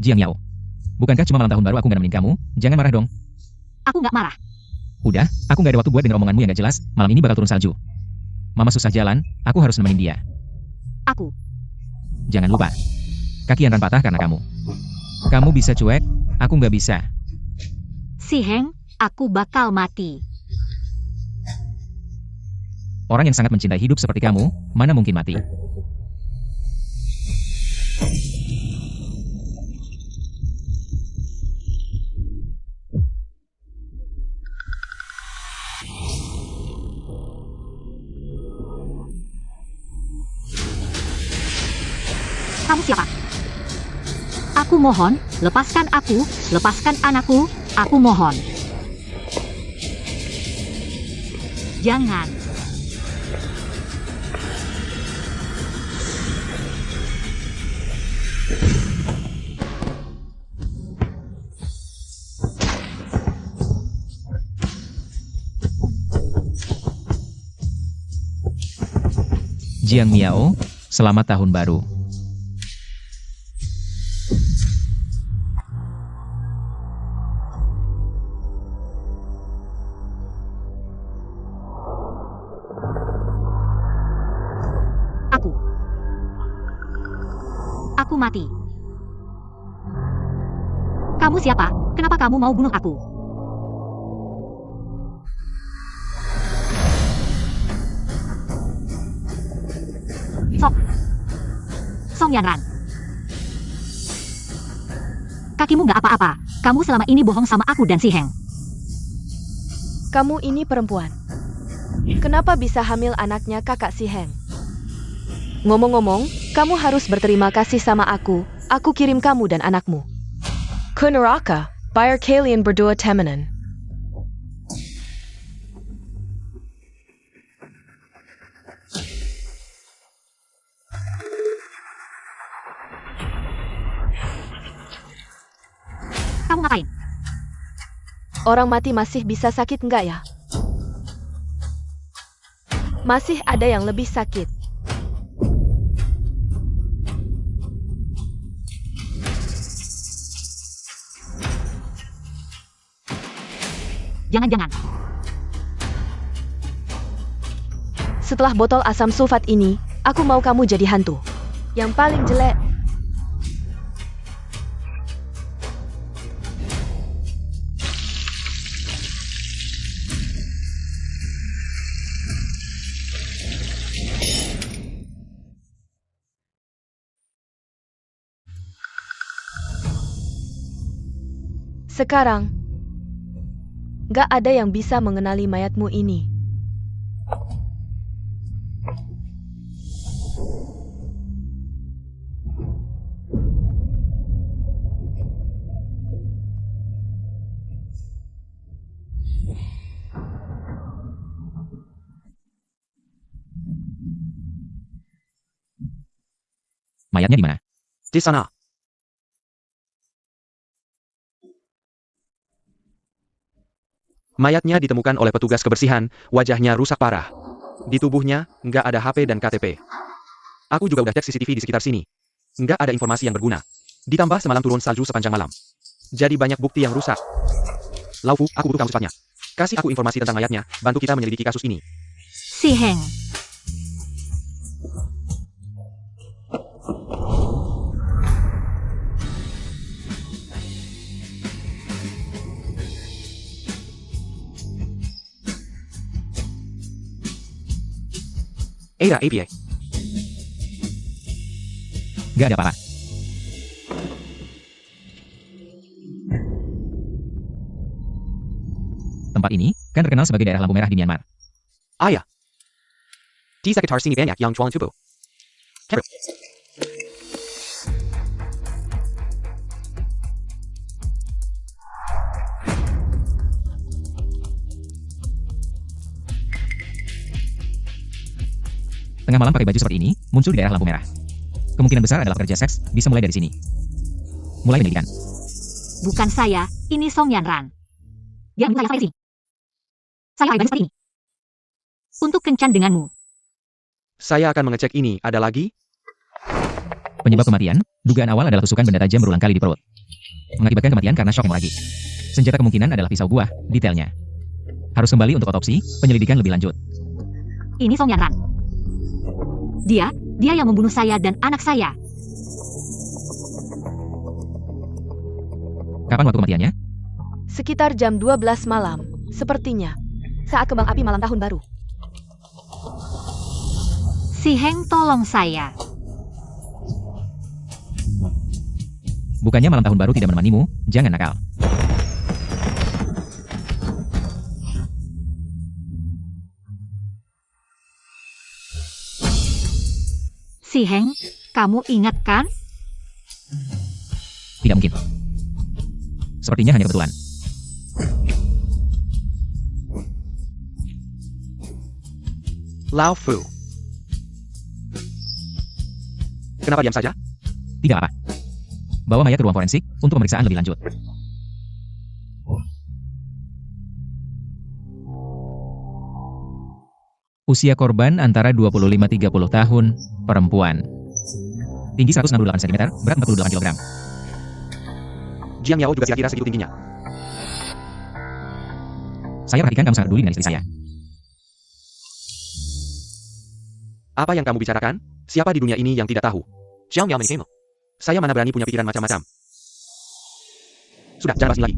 Jiang Yao. Bukankah cuma malam tahun baru aku nggak nemenin kamu? Jangan marah dong. Aku nggak marah. Udah, aku nggak ada waktu buat denger omonganmu yang nggak jelas. Malam ini bakal turun salju. Mama susah jalan, aku harus nemenin dia. Aku. Jangan lupa. Kaki Yanran patah karena kamu. Kamu bisa cuek, aku nggak bisa. Si Heng, aku bakal mati. Orang yang sangat mencintai hidup seperti kamu, mana mungkin mati? Kamu siapa? Aku mohon, lepaskan aku, lepaskan anakku, aku mohon. Jangan. Jiang Miao, selamat tahun baru. Aku mati. Kamu siapa? Kenapa kamu mau bunuh aku? Song Yanran. Kakimu nggak apa-apa. Kamu selama ini bohong sama aku dan si Heng. Kamu ini perempuan. Kenapa bisa hamil anaknya kakak si Heng? Ngomong-ngomong, kamu harus berterima kasih sama aku. Aku kirim kamu dan anakmu ke neraka. Biar kalian berdua temenan. Kamu ngapain? Orang mati masih bisa sakit nggak ya? Masih ada yang lebih sakit. Jangan-jangan. Setelah botol asam sulfat ini, aku mau kamu jadi hantu. Yang paling jelek. Sekarang, gak ada yang bisa mengenali mayatmu ini. Mayatnya di mana? Di sana. Mayatnya ditemukan oleh petugas kebersihan, wajahnya rusak parah. Di tubuhnya, nggak ada HP dan KTP. Aku juga udah cek CCTV di sekitar sini. Nggak ada informasi yang berguna. Ditambah semalam turun salju sepanjang malam. Jadi banyak bukti yang rusak. Laufu, aku butuh kamu secepatnya. Kasih aku informasi tentang mayatnya, bantu kita menyelidiki kasus ini. Si Heng. Ada APA. Gak ada apa-apa. Tempat ini kan terkenal sebagai daerah lampu merah di Myanmar. Ya. Di sekitar sini banyak yang jualan tubuh. Tengah malam pakai baju seperti ini, muncul di daerah lampu merah. Kemungkinan besar adalah pekerja seks, bisa mulai dari sini. Mulai penyelidikan. Bukan saya, ini Song Yanran. Dia minta saya sini. Saya pakai baju seperti ini. Untuk kencan denganmu. Saya akan mengecek ini, ada lagi? Penyebab kematian, dugaan awal adalah tusukan benda tajam berulang kali di perut. mengakibatkan kematian karena shock hemoragik. Senjata kemungkinan adalah pisau buah, detailnya. Harus kembali untuk otopsi, penyelidikan lebih lanjut. Ini Song Yanran. Dia yang membunuh saya dan anak saya. Kapan waktu kematiannya? Sekitar jam 12 malam, sepertinya. Saat kembang api malam tahun baru. Si Heng tolong saya. Bukannya malam tahun baru tidak menemanimu, jangan nakal. Si Heng, kamu ingat kan? Tidak mungkin. Sepertinya hanya kebetulan. Lao Fu. Kenapa diam saja? Tidak apa. Bawa mayat ke ruang forensik untuk pemeriksaan lebih lanjut. Usia korban antara 25-30 tahun, perempuan. Tinggi 168 cm, berat 48 kg. Jiang Yao juga kira-kira segitu tingginya. Saya perhatikan kamu sangat peduli dengan istri saya. Apa yang kamu bicarakan? Siapa di dunia ini yang tidak tahu? Jiang Yao mengklaim. Saya mana berani punya pikiran macam-macam. Sudah, jangan basi lagi.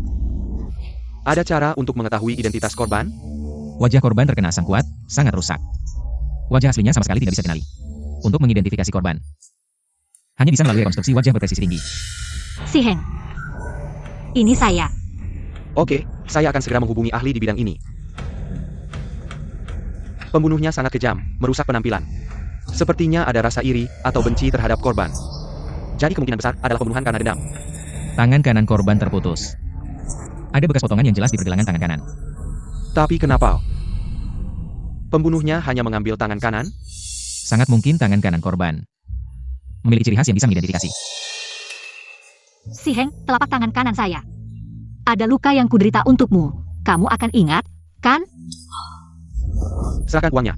Ada cara untuk mengetahui identitas korban? Wajah korban terkena asam kuat, sangat rusak. Wajah aslinya sama sekali tidak bisa dikenali. Untuk mengidentifikasi korban, hanya bisa melalui rekonstruksi wajah berpresisi tinggi. Si Heng. Ini saya. Oke, saya akan segera menghubungi ahli di bidang ini. Pembunuhnya sangat kejam, merusak penampilan. Sepertinya ada rasa iri atau benci terhadap korban. Jadi kemungkinan besar adalah pembunuhan karena dendam. Tangan kanan korban terputus. Ada bekas potongan yang jelas di pergelangan tangan kanan. Tapi kenapa? Pembunuhnya hanya mengambil tangan kanan? Sangat mungkin tangan kanan korban memiliki ciri khas yang bisa mengidentifikasi. Si Heng, telapak tangan kanan saya. Ada luka yang kuderita untukmu. Kamu akan ingat, kan? Serahkan uangnya.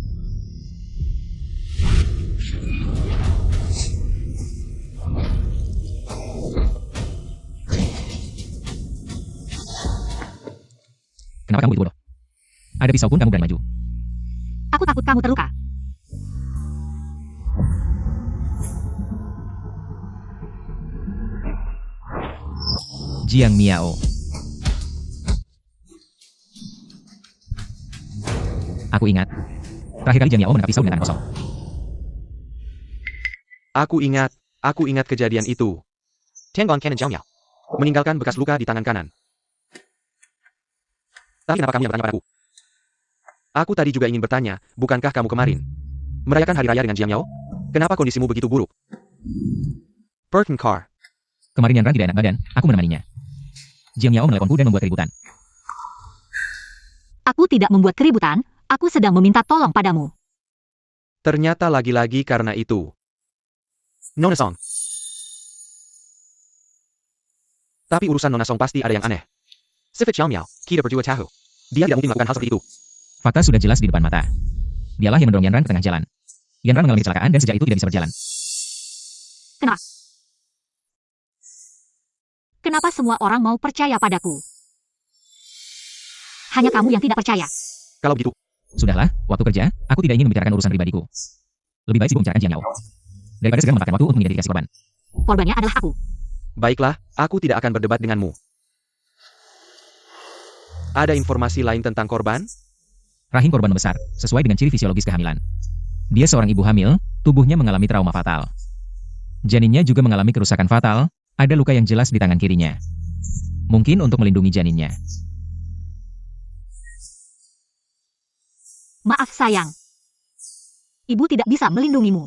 Kenapa kamu itu bodoh? Ada pisau pun kamu berani maju. Aku takut kamu terluka. Jiang Miao. Aku ingat. Terakhir kali Jiang Miao menangkap pisau dengan tangan kosong. Aku ingat kejadian itu. Tiangong Ken Jiang Miao meninggalkan bekas luka di tangan kanan. Tapi kenapa kamu yang bertanya padaku? Aku tadi juga ingin bertanya, bukankah kamu kemarin merayakan hari raya dengan Jiang Yao? Kenapa kondisimu begitu buruk? Pertengkar. Kemarin Yanran tidak enak badan, aku menemaninya. Jiang Miao meneleponku dan membuat keributan. Aku tidak membuat keributan, aku sedang meminta tolong padamu. Ternyata lagi-lagi karena itu. Nona Song. Tapi urusan Nona Song pasti ada yang aneh. Sifat Xiao Miao, kita berdua tahu. Dia tidak mungkin melakukan hal seperti itu. Fakta sudah jelas di depan mata. Dialah yang mendorong Yanran ke tengah jalan. Yanran mengalami kecelakaan dan sejak itu tidak bisa berjalan. Kenapa? Kenapa semua orang mau percaya padaku? Hanya kamu yang tidak percaya. Kalau begitu, Sudahlah, waktu kerja, aku tidak ingin membicarakan urusan pribadiku. Lebih baik sibuk membicarakan Jiang Yao. Daripada segera memakan waktu untuk mengidentifikasi korban. Korbannya adalah aku. baiklah, aku tidak akan berdebat denganmu. Ada informasi lain tentang korban? Rahim korban membesar, sesuai dengan ciri fisiologis kehamilan. Dia seorang ibu hamil, tubuhnya mengalami trauma fatal. Janinnya juga mengalami kerusakan fatal, ada luka yang jelas di tangan kirinya. Mungkin untuk melindungi janinnya. Maaf sayang. Ibu tidak bisa melindungimu.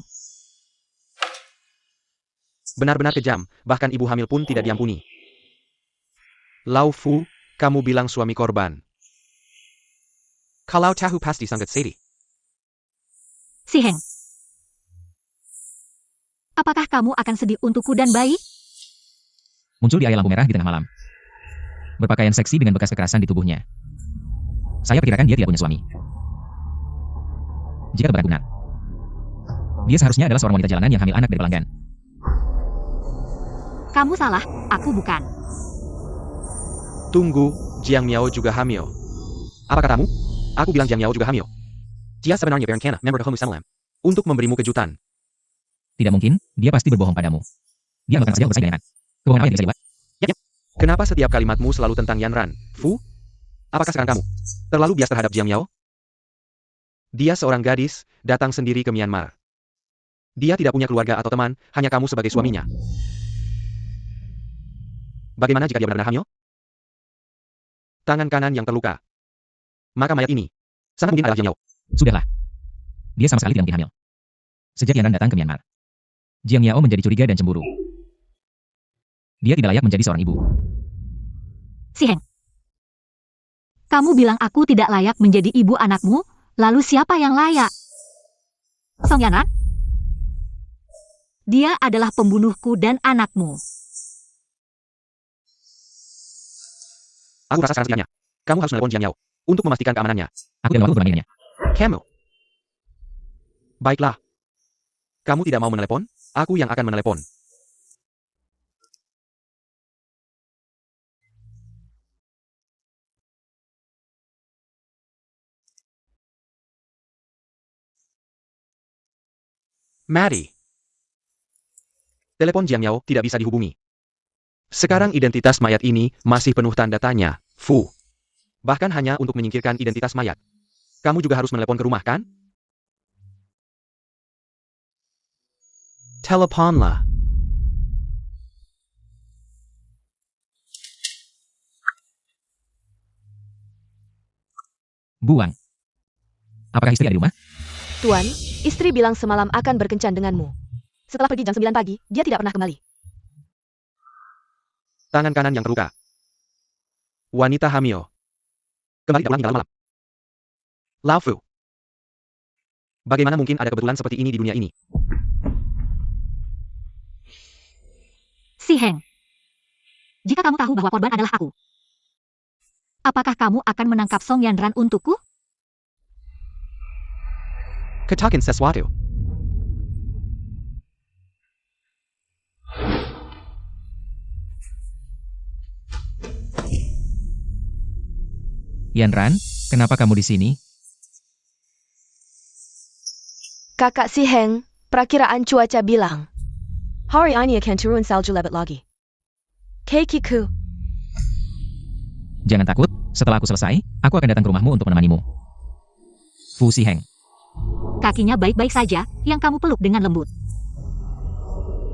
Benar-benar kejam, bahkan ibu hamil pun tidak diampuni. Lao Fu, kamu bilang suami korban. Kalau tahu pasti sangat sedih. Si Heng. Apakah kamu akan sedih untukku dan bayi? Muncul di area lampu merah di tengah malam. Berpakaian seksi dengan bekas kekerasan di tubuhnya. Saya perkirakan dia tidak punya suami. Jika kebenaran benar, dia seharusnya adalah seorang wanita jalanan yang hamil anak dari pelanggan. Kamu salah, aku bukan. Tunggu, Jiang Miao juga hamil. Apa katamu? Aku bilang Jiang Miao juga hamil. Dia sebenarnya Berencana, member The Homo Salam. Untuk memberimu kejutan. Tidak mungkin, dia pasti berbohong padamu. Dia melakukan saja bersaing dengan Yan. Kebohongan apa yang bisa dibuat? Kenapa setiap kalimatmu selalu tentang Yan Ran, Fu? Apakah sekarang kamu terlalu bias terhadap Jiang Miao? Dia seorang gadis, datang sendiri ke Myanmar. Dia tidak punya keluarga atau teman, hanya kamu sebagai suaminya. Bagaimana jika dia benar-benar hamil? Tangan kanan yang terluka. Maka mayat ini sangat mungkin adalah Jiang Miao. Sudahlah. Dia sama sekali tidak mungkin hamil. Sejak Yan Ran datang ke Myanmar, Jiang Miao menjadi curiga dan cemburu. Dia tidak layak menjadi seorang ibu. Si Heng. Kamu bilang aku tidak layak menjadi ibu anakmu, lalu siapa yang layak? Song Yanran? Dia adalah pembunuhku dan anakmu. Aku rasa sekarang setidaknya kamu harus menelepon Jiang Miao untuk memastikan keamanannya. Aku tidak mau waktu bermain dengannya. Kamu. Baiklah. Kamu tidak mau menelepon? Aku yang akan menelepon. Maddie. Telepon Jiang Miao tidak bisa dihubungi. Sekarang identitas mayat ini masih penuh tanda tanya, Fu. Bahkan hanya untuk menyingkirkan identitas mayat. Kamu juga harus menelepon ke rumah, kan? Teleponlah. Buang. Apakah istri ada di rumah? Tuan, istri bilang semalam akan berkencan denganmu. Setelah pergi jam 9 pagi, dia tidak pernah kembali. Tangan kanan yang terluka. Wanita hamil. Kembali tak pulang hingga malam. Lao Fu. Bagaimana mungkin ada kebetulan seperti ini di dunia ini? Si Heng. Jika kamu tahu bahwa korban adalah aku, apakah kamu akan menangkap Song Yanran untukku? Katakan sesuatu. Yan Ran, kenapa kamu di sini? Kakak si Heng, perakiraan cuaca bilang hari ini akan turun salju lebat lagi. Keikiku. Jangan takut, setelah aku selesai, aku akan datang ke rumahmu untuk menemanimu. Fu Si Heng. Kakinya baik-baik saja, yang kamu peluk dengan lembut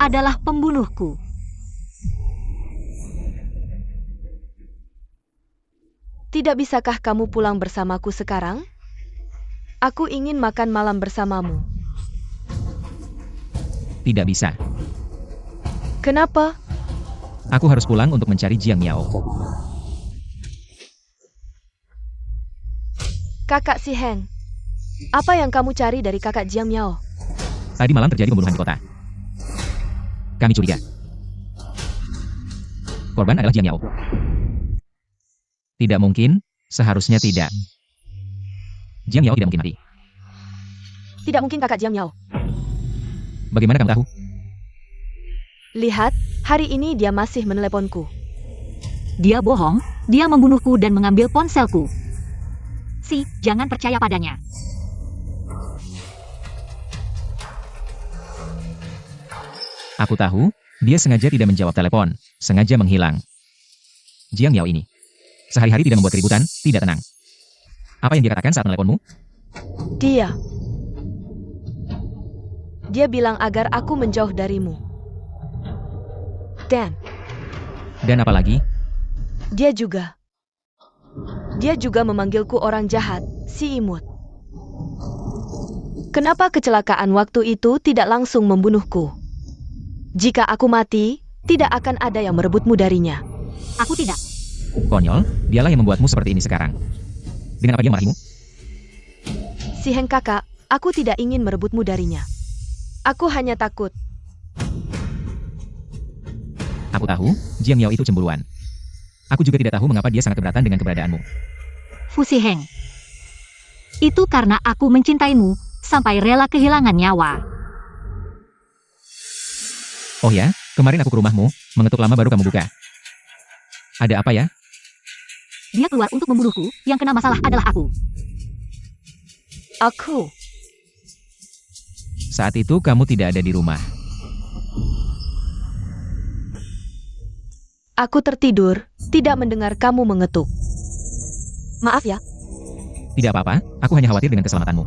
adalah pembunuhku. Tidak bisakah kamu pulang bersamaku sekarang? Aku ingin makan malam bersamamu. Tidak bisa. Kenapa? Aku harus pulang untuk mencari Jiang Miao. Kakak si Heng, apa yang kamu cari dari kakak Jiang Miao? Tadi malam terjadi pembunuhan di kota. Kami curiga. Korban adalah Jiang Miao. Tidak mungkin, seharusnya tidak. Jiang Miao tidak mungkin mati. Tidak mungkin kakak Jiang Miao. Bagaimana kamu tahu? Lihat, hari ini dia masih meneleponku. Dia bohong, dia membunuhku dan mengambil ponselku. Si, jangan percaya padanya. Aku tahu, dia sengaja tidak menjawab telepon, sengaja menghilang. Jiang Miao ini sehari-hari tidak membuat keributan, tidak tenang. Apa yang dia katakan saat meneleponmu? Dia bilang agar aku menjauh darimu. Dan apa lagi? Dia juga memanggilku orang jahat, si imut. Kenapa kecelakaan waktu itu tidak langsung membunuhku? Jika aku mati, tidak akan ada yang merebutmu darinya. Aku tidak. Konyol, dialah yang membuatmu seperti ini sekarang. Dengan apa dia marahimu? Si Heng kakak, aku tidak ingin merebutmu darinya. Aku hanya takut. Aku tahu, Jiang Miao itu cemburuan. Aku juga tidak tahu mengapa dia sangat keberatan dengan keberadaanmu. Fu Si Heng. Itu karena aku mencintaimu, sampai rela kehilangan nyawa. Oh ya, kemarin aku ke rumahmu, mengetuk lama baru kamu buka. Ada apa ya? Dia keluar untuk membunuhku, yang kena masalah adalah aku. Aku. Saat itu kamu tidak ada di rumah. Aku tertidur, tidak mendengar kamu mengetuk. Maaf ya. Tidak apa-apa, aku hanya khawatir dengan keselamatanmu.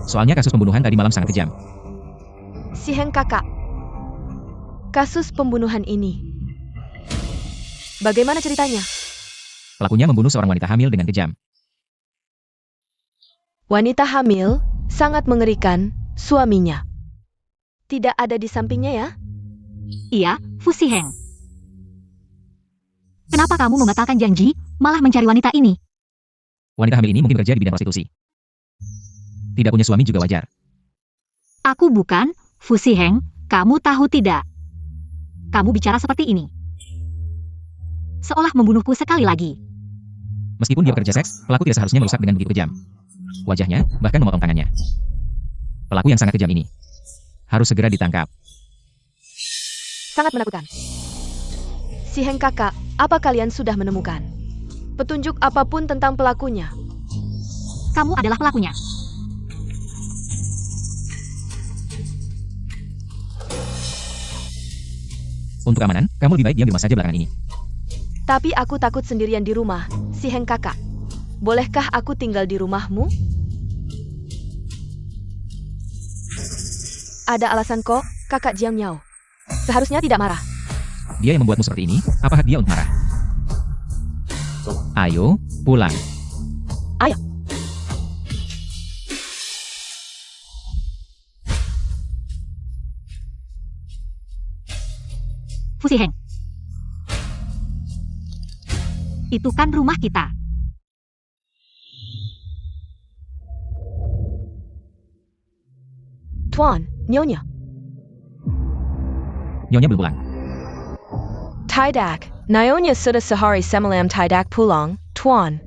Soalnya kasus pembunuhan tadi malam sangat kejam. Si Heng kakak. Kasus pembunuhan ini. Bagaimana ceritanya? Pelakunya membunuh seorang wanita hamil dengan kejam. Wanita hamil, sangat mengerikan, suaminya. Tidak ada di sampingnya ya? Iya, Fu Xiheng. Kenapa kamu membatalkan janji, malah mencari wanita ini? Wanita hamil ini mungkin bekerja di bidang prostitusi. Tidak punya suami juga wajar. Aku bukan, Fu Xiheng, kamu tahu tidak? Kamu bicara seperti ini. Seolah membunuhku sekali lagi. Meskipun dia bekerja seks, pelaku tidak seharusnya merusak dengan begitu kejam. Wajahnya, bahkan memotong tangannya. Pelaku yang sangat kejam ini harus segera ditangkap. Sangat menakutkan. Si Heng kakak, apa kalian sudah menemukan petunjuk apapun tentang pelakunya? Kamu adalah pelakunya. Untuk keamanan, kamu lebih baik diam di rumah saja belakangan ini. Tapi aku takut sendirian di rumah, si Heng kakak. Bolehkah aku tinggal di rumahmu? Ada alasan kok, kakak Jiang Miao. Seharusnya tidak marah. Dia yang membuatmu seperti ini, apa hak dia untuk marah? Ayo, pulang. Ayo. Fu Xiheng. Itu kan rumah kita. Tuan, Nyonya. Nyonya belum pulang. Tidak, Nyonya sudah sehari semalam tidak pulang, Tuan.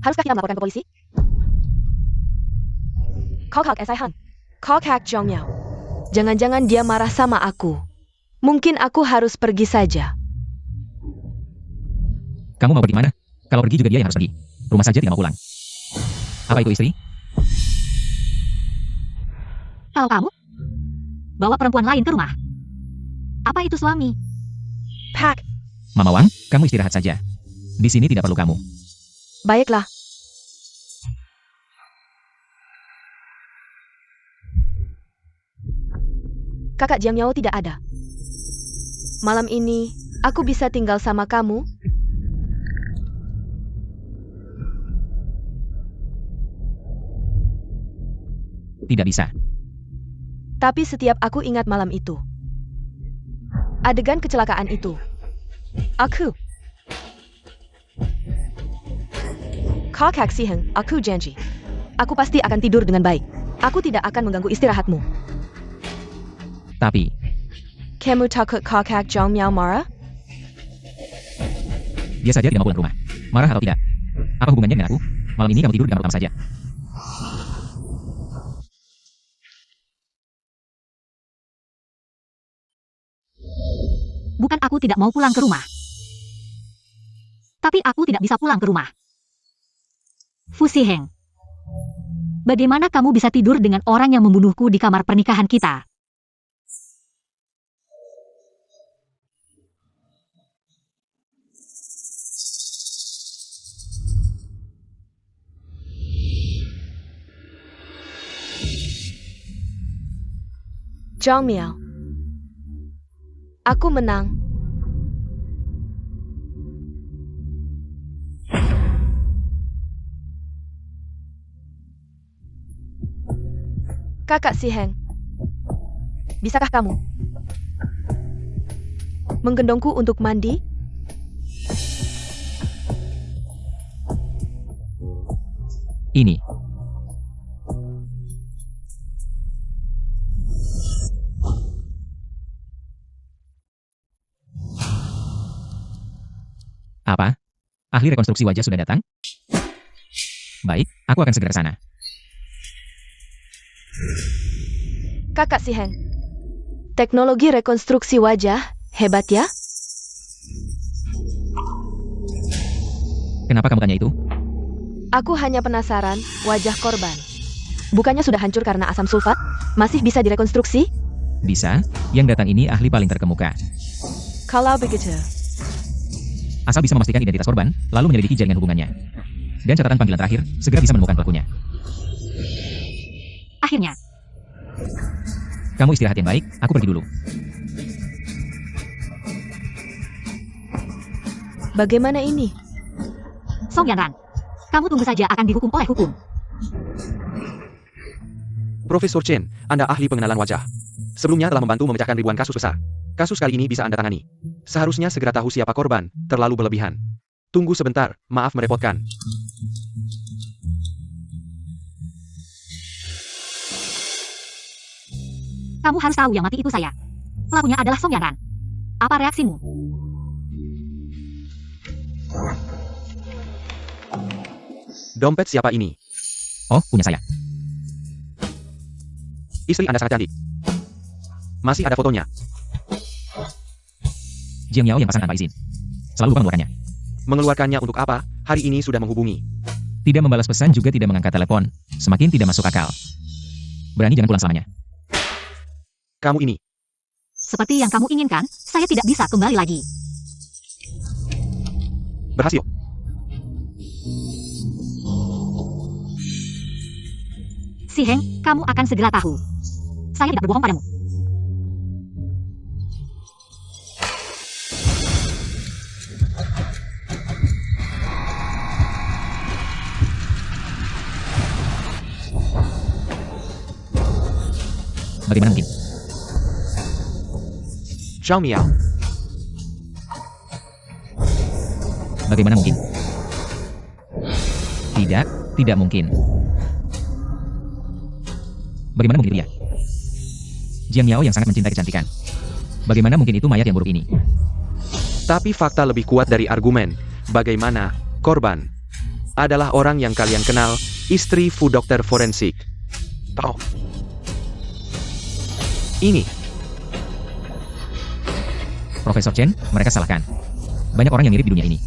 Haruskah kita melaporkan ke polisi? Kok Esaihan? Kok Jiang Miao? Jangan-jangan dia marah sama aku. Mungkin aku harus pergi saja. Kamu mau pergi mana? Kalau pergi juga dia yang harus pergi. Rumah saja tidak mau pulang. Apa itu istri? Kalau kamu bawa perempuan lain ke rumah. Apa itu suami? Pak, Mama Wang, kamu istirahat saja. Di sini tidak perlu kamu. baiklah. Kakak Jiang Miao tidak ada. Malam ini, aku bisa tinggal sama kamu? Tidak bisa. Tapi setiap aku ingat malam itu. Adegan kecelakaan itu. Aku. Kakak Siheng, aku janji. Aku pasti akan tidur dengan baik. Aku tidak akan mengganggu istirahatmu. Tapi, Kamu takut kakak Jiang Miao marah? dia saja tidak mau pulang ke rumah. Marah atau tidak? Apa hubungannya dengan aku? Malam ini kamu tidur di kamar utama saja. Bukan aku tidak mau pulang ke rumah. Tapi aku tidak bisa pulang ke rumah. Fu Xiheng. Bagaimana kamu bisa tidur dengan orang yang membunuhku di kamar pernikahan kita? Jiang Miao. Aku menang. Kakak Siheng. Bisakah kamu menggendongku untuk mandi? Ini. Apa? Ahli rekonstruksi wajah sudah datang? Baik, aku akan segera ke sana. Kakak Siheng. Teknologi rekonstruksi wajah hebat ya? Kenapa kamu tanya itu? Aku hanya penasaran, wajah korban. Bukannya sudah hancur karena asam sulfat? Masih bisa direkonstruksi? Bisa, yang datang ini ahli paling terkemuka. Kalau begitu, Asal bisa memastikan identitas korban, lalu menyelidiki jaringan hubungannya. Dan catatan panggilan terakhir, segera bisa menemukan pelakunya. Akhirnya, Kamu istirahat yang baik, aku pergi dulu. bagaimana ini? Song Yanran, kamu tunggu saja akan dihukum oleh hukum. Profesor Chen, Anda ahli pengenalan wajah. Sebelumnya telah membantu memecahkan ribuan kasus besar. Kasus kali ini bisa Anda tangani. Seharusnya segera tahu siapa korban, terlalu berlebihan. Tunggu sebentar, maaf merepotkan. Kamu harus tahu yang mati itu saya. Pelakunya adalah Song Yanran. Apa reaksimu? Dompet siapa ini? Oh, punya saya. Istri Anda sangat cantik. Masih ada fotonya. Jiang Yao yang pasang tanpa izin. Selalu lupa mengeluarkannya. Mengeluarkannya untuk apa? Hari ini sudah menghubungi. Tidak membalas pesan juga tidak mengangkat telepon. Semakin tidak masuk akal. Berani jangan pulang selamanya. Kamu ini. Seperti yang kamu inginkan, saya tidak bisa kembali lagi. Berhasil. Si Heng, kamu akan segera tahu. Saya tidak berbohong padamu. Bagaimana mungkin? Zhao Miao. Bagaimana mungkin? Tidak, tidak mungkin. Bagaimana mungkin dia? Jiang Yao yang sangat mencintai kecantikan. Bagaimana mungkin itu mayat yang buruk ini? Tapi fakta lebih kuat dari argumen. Bagaimana korban adalah orang yang kalian kenal, istri Fu dokter forensik. Tahu. Ini. Profesor Chen, mereka salahkan. Banyak orang yang mirip di dunia ini.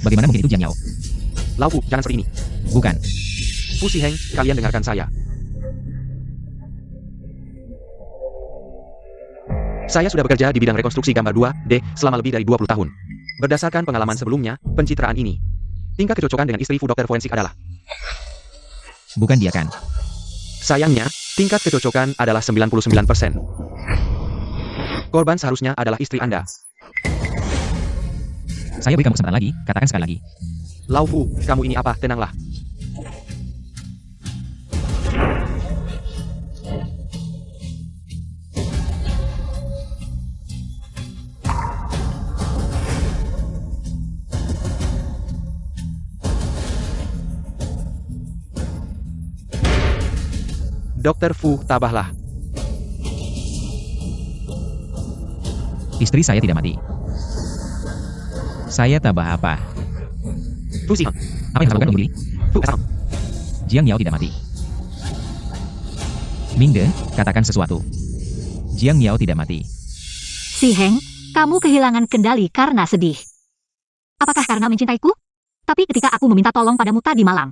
Bagaimana mungkin itu Jiang Yao? Lau Fu, jangan seperti ini. Bukan. Fu Si Heng, kalian dengarkan saya. Saya sudah bekerja di bidang rekonstruksi gambar 2D selama lebih dari 20 tahun. Berdasarkan pengalaman sebelumnya, pencitraan ini. Tingkat kecocokan dengan istri Fu dokter forensik adalah. Bukan dia kan? Sayangnya, tingkat kecocokan adalah 99%. Korban seharusnya adalah istri Anda. Saya beri kamu kesempatan lagi, katakan sekali lagi. Lau Fu, kamu ini apa? Tenanglah. Dokter Fu, tabahlah. Istri saya tidak mati. Saya tabah apa? Fu Si Heng. Apa yang harus lakukan untuk diri? Fu Asam. Jiang Yao tidak mati. Mingde, katakan sesuatu. Jiang Yao tidak mati. Si Heng, kamu kehilangan kendali karena sedih. Apakah karena mencintaiku? Tapi ketika aku meminta tolong padamu tadi malam,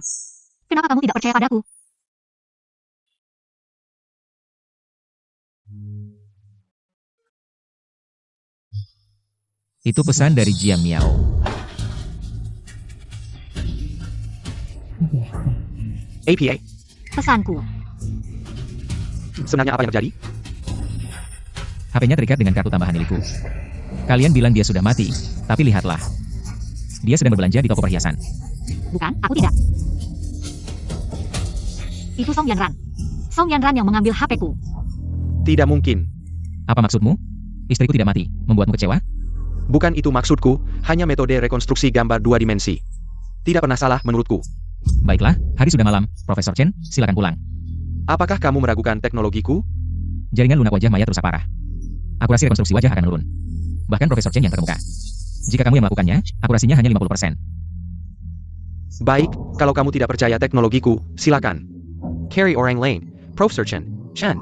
kenapa kamu tidak percaya padaku? Itu pesan dari Jiang Miao. APA. Pesanku. Sebenarnya apa yang terjadi? HP-nya terikat dengan kartu tambahan milikku. Kalian bilang dia sudah mati, tapi lihatlah. Dia sedang berbelanja di toko perhiasan. Bukan, aku tidak. Itu Song Yanran. Song Yanran yang mengambil HP-ku. Tidak mungkin. Apa maksudmu? Istriku tidak mati, membuatmu kecewa? Bukan itu maksudku, hanya metode rekonstruksi gambar 2 dimensi. Tidak pernah salah menurutku. Baiklah, hari sudah malam. Profesor Chen, silakan pulang. Apakah kamu meragukan teknologiku? Jaringan lunak wajah mayat rusak parah. Akurasi rekonstruksi wajah akan menurun. Bahkan Profesor Chen yang terkemuka. Jika kamu yang melakukannya, akurasinya hanya 50%. Baik, kalau kamu tidak percaya teknologiku, silakan. Carry orang lain. Profesor Chen. Chen.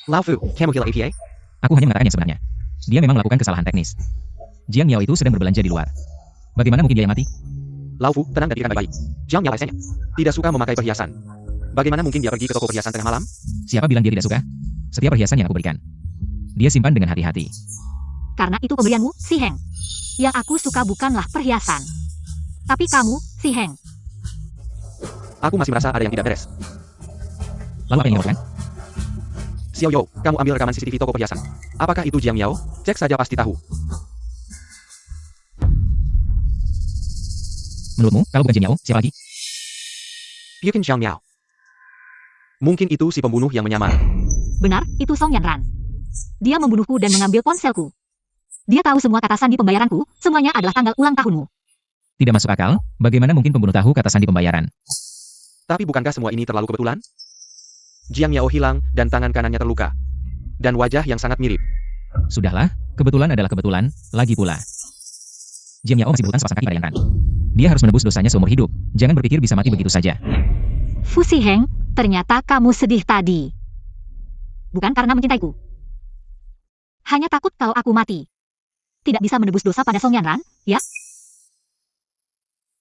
Lau Fu, kamu gila APA? Aku hanya mengatakan yang sebenarnya. Dia memang melakukan kesalahan teknis. Jiang Yao itu sedang berbelanja di luar. Bagaimana mungkin dia yang mati? Lao Fu, tenang dan pikirkan baik-baik. Jiang Yao ASN tidak suka memakai perhiasan. Bagaimana mungkin dia pergi ke toko perhiasan tengah malam? Siapa bilang dia tidak suka? Setiap perhiasan yang aku berikan, dia simpan dengan hati-hati. Karena itu pemberianmu, Si Heng. Yang aku suka bukanlah perhiasan. Tapi kamu, Si Heng. Aku masih merasa ada yang tidak beres. Lalu apa yang dia lakukan? Xiao Yao, kamu ambil rekaman CCTV toko perhiasan. Apakah itu Jiang Yao? Cek saja pasti tahu. Menurutmu, kalau bukan Jiang Yao, siapa lagi? Piukin Jiang Yao. Mungkin itu si pembunuh yang menyamar. Benar, itu Song Yanran. Dia membunuhku dan mengambil ponselku. Dia tahu semua kata sandi pembayaranku, semuanya adalah tanggal ulang tahunmu. Tidak masuk akal, bagaimana mungkin pembunuh tahu kata sandi pembayaran? Tapi bukankah semua ini terlalu kebetulan? Jiang Yao hilang dan tangan kanannya terluka. Dan wajah yang sangat mirip. Sudahlah, kebetulan adalah kebetulan, lagi pula. Jiang Yao masih berhutang sepasang kaki pada Yang Ran. Dia harus menebus dosanya seumur hidup, jangan berpikir bisa mati begitu saja. Fu Si Heng, ternyata kamu sedih tadi. Bukan karena mencintaiku. Hanya takut kalau aku mati. Tidak bisa menebus dosa pada Song Yanran, ya?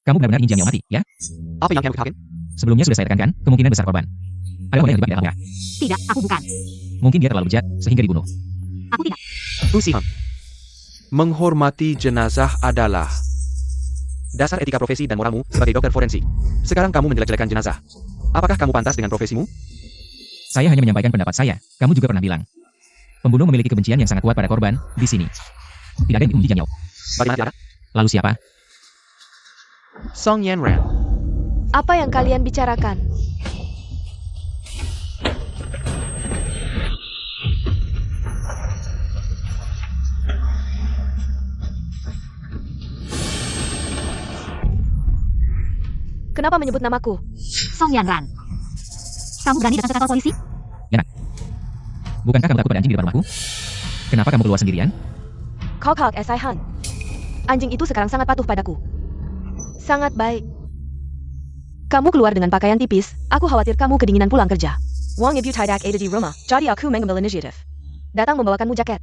Kamu benar-benar ingin Jiang Yao mati, ya? Apa yang kamu katakan? Sebelumnya sudah saya tekankan, kemungkinan besar korban. Ada orang yang terlibat di dalamnya. Tidak, aku bukan. Mungkin dia terlalu bejat, sehingga dibunuh. Aku tidak. Fu Siheng. Menghormati jenazah adalah dasar etika profesi dan moralmu sebagai dokter forensik. Sekarang kamu menjelek-jelekan jenazah. Apakah kamu pantas dengan profesimu? Saya hanya menyampaikan pendapat saya, kamu juga pernah bilang. Pembunuh memiliki kebencian yang sangat kuat pada korban, di sini. Tidak ada yang diundi Jiang Yao. Bagaimana tiara? Lalu siapa? Song Yanran. Apa yang kalian bicarakan? Kenapa menyebut namaku? Song Yanran. Kamu berani datang ke kantor polisi? Bukankah kamu takut pada anjing di depan rumahku? Kenapa kamu keluar sendirian? Kok SI Han. Anjing itu sekarang sangat patuh padaku. Sangat baik. Kamu keluar dengan pakaian tipis, aku khawatir kamu kedinginan pulang kerja. Wang ibu tidak ada di rumah, jadi aku mengambil inisiatif. Datang membawakanmu jaket.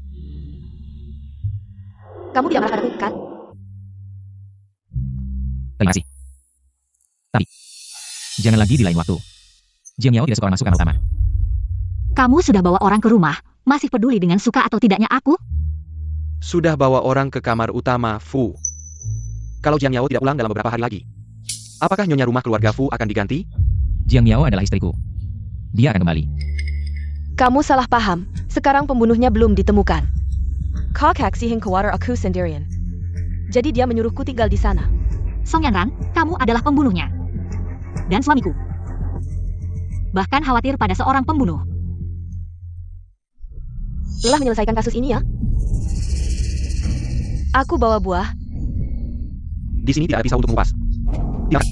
Kamu tidak marah padaku, kan? Terima kasih. Tapi, jangan lagi di lain waktu. Jiang Yao tidak suka orang masuk kamar utama. Kamu sudah bawa orang ke rumah, masih peduli dengan suka atau tidaknya aku? Sudah bawa orang ke kamar utama, Fu. Kalau Jiang Yao tidak pulang dalam beberapa hari lagi, apakah nyonya rumah keluarga Fu akan diganti? Jiang Yao adalah istriku. Dia akan kembali. Kamu salah paham, sekarang pembunuhnya belum ditemukan. Kok sihing keluar aku sendirian. Jadi dia menyuruhku tinggal di sana. Song Yanran, kamu adalah pembunuhnya. Dan suamiku. Bahkan khawatir pada seorang pembunuh. Lelah menyelesaikan kasus ini ya? Aku bawa buah. Di sini tidak ada pisau untuk mengupas. Tidak.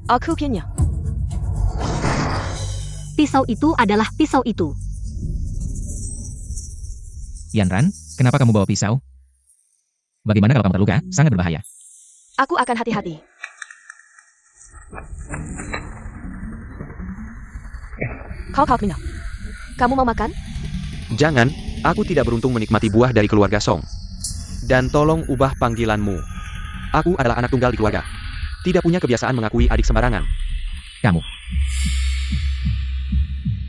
Aku punya. Pisau itu adalah pisau itu. Yan Ran, kenapa kamu bawa pisau? Bagaimana kalau kamu terluka? Sangat berbahaya. Aku akan hati-hati. Kok Mina? Kamu mau makan? Jangan, aku tidak beruntung menikmati buah dari keluarga Song. Dan tolong ubah panggilanmu. Aku adalah anak tunggal di keluarga. Tidak punya kebiasaan mengakui adik sembarangan. Kamu.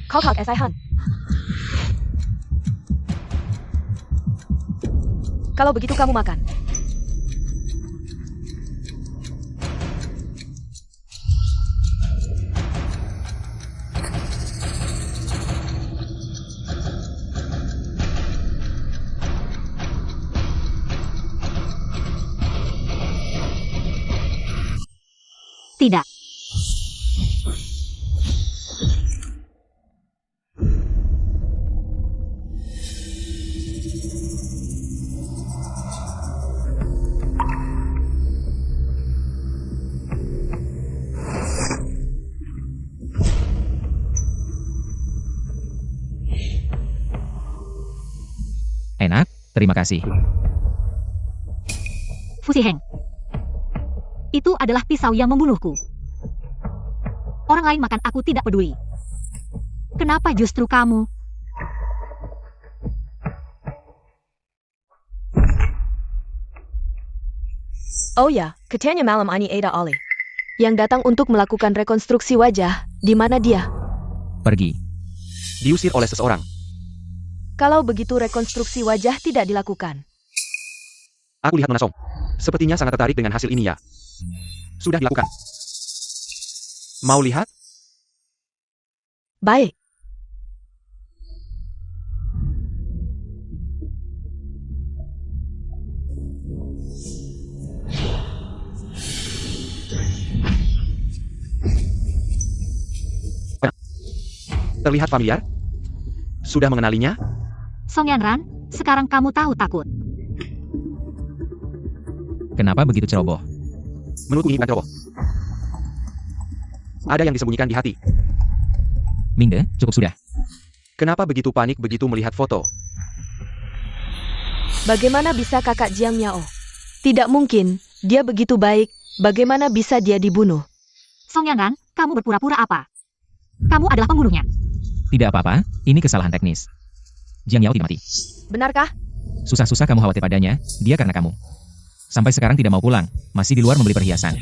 Kok SI Han. Kalau begitu kamu makan. Tidak. Enak, terima kasih. Fu Si Heng. Itu adalah pisau yang membunuhku. Orang lain makan aku tidak peduli. Kenapa justru kamu? Oh ya, katanya malam ini ada Oleh yang datang untuk melakukan rekonstruksi wajah. Di mana dia? Pergi. Diusir oleh seseorang. Kalau begitu rekonstruksi wajah tidak dilakukan. Aku lihat Nona Song. Sepertinya sangat tertarik dengan hasil ini ya. Sudah dilakukan. Mau lihat? Baik. Terlihat familiar? Sudah mengenalinya? Song Yanran, sekarang kamu tahu takut. Kenapa begitu ceroboh? Menurutku ini bukan ceroboh. Ada yang disembunyikan di hati. Mingde, cukup sudah. Kenapa begitu panik begitu melihat foto? Bagaimana bisa kakak Jiang Miao? Tidak mungkin, dia begitu baik, bagaimana bisa dia dibunuh? Song Yanran, kamu berpura-pura apa? Kamu adalah pembunuhnya. Tidak apa-apa, ini kesalahan teknis. Jiang Yao tidak mati. Benarkah? Susah-susah kamu khawatir padanya, dia karena kamu. Sampai sekarang tidak mau pulang, masih di luar membeli perhiasan.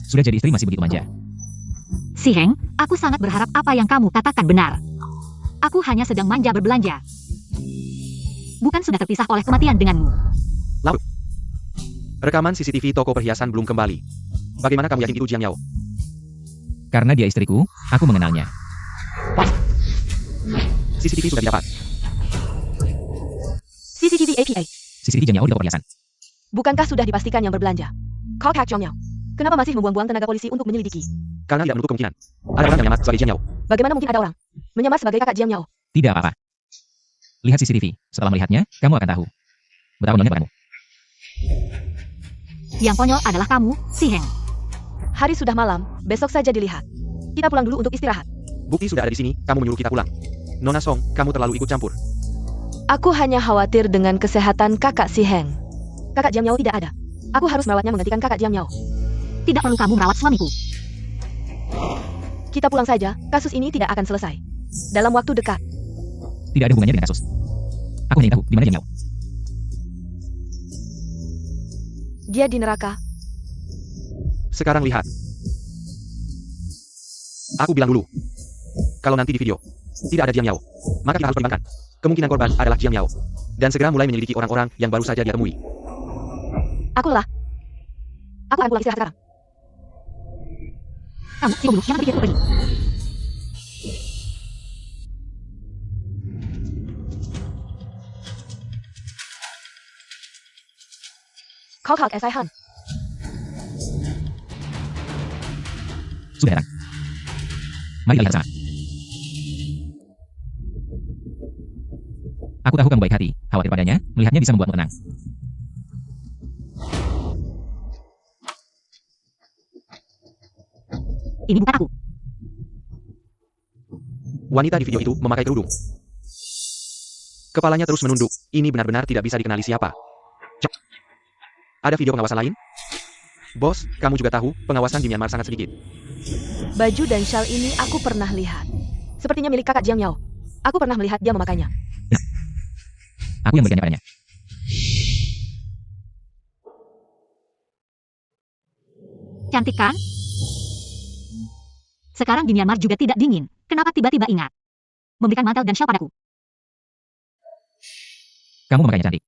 Sudah jadi istri masih begitu manja. Si Heng, aku sangat berharap apa yang kamu katakan benar. Aku hanya sedang manja berbelanja. Bukan sudah terpisah oleh kematian denganmu. Lalu, rekaman CCTV toko perhiasan belum kembali. Bagaimana kamu yakin itu Jiang Yao? Karena dia istriku, aku mengenalnya. CCTV sudah didapat. CCTV APA. CCTV Jiang Yao di toko perhiasan. Bukankah sudah dipastikan yang berbelanja? Kau Kak Jiang Miao. Kenapa masih membuang-buang tenaga polisi untuk menyelidiki? Karena tidak menutup kemungkinan. Ada orang yang menyamar sebagai Jiang Yao. Bagaimana mungkin ada orang menyamar sebagai kakak Jiang Miao? Tidak apa-apa. Lihat CCTV, setelah melihatnya, kamu akan tahu. Betapa konyolnya padamu. Yang konyol adalah kamu, Si Heng. Hari sudah malam, besok saja dilihat. Kita pulang dulu untuk istirahat. Bukti sudah ada di sini, kamu menyuruh kita pulang. Nona Song, kamu terlalu ikut campur. Aku hanya khawatir dengan kesehatan kakak Si Heng. Kakak Jiang Miao tidak ada. Aku harus merawatnya menggantikan kakak Jiang Miao. Tidak perlu kamu merawat suamiku. Kita pulang saja, kasus ini tidak akan selesai. Dalam waktu dekat. Tidak ada hubungannya dengan kasus. Aku hanya ingin tahu, di mana Jiang Yao. Dia di neraka. Sekarang lihat. Aku bilang dulu. Kalau nanti di video, tidak ada Jiang Yao, maka kita harus pertimbangkan. Kemungkinan korban adalah Jiang Yao. Dan segera mulai menyelidiki orang-orang yang baru saja dia temui. Aku lelah. Aku akan pulang istirahat sekarang. Kamu, si pembunuh, jangan pikir pergi. Kau Kak S.I. Han. Sudah datang. Mari kita lihat bersama. Aku tahu kamu baik hati, khawatir padanya, melihatnya bisa membuatmu tenang. Ini bukan aku. Wanita di video itu memakai kerudung. Kepalanya terus menunduk, ini benar-benar tidak bisa dikenali siapa. Cek. Ada video pengawasan lain? Bos, kamu juga tahu, pengawasan di Myanmar sangat sedikit. Baju dan shawl ini aku pernah lihat. Sepertinya milik kakak Jiang Miao. Aku pernah melihat dia memakainya. Aku yang berikannya padanya. Cantik kan? Sekarang di Myanmar juga tidak dingin. Kenapa tiba-tiba ingat memberikan mantel dan shawl padaku? Kamu memakainya cantik.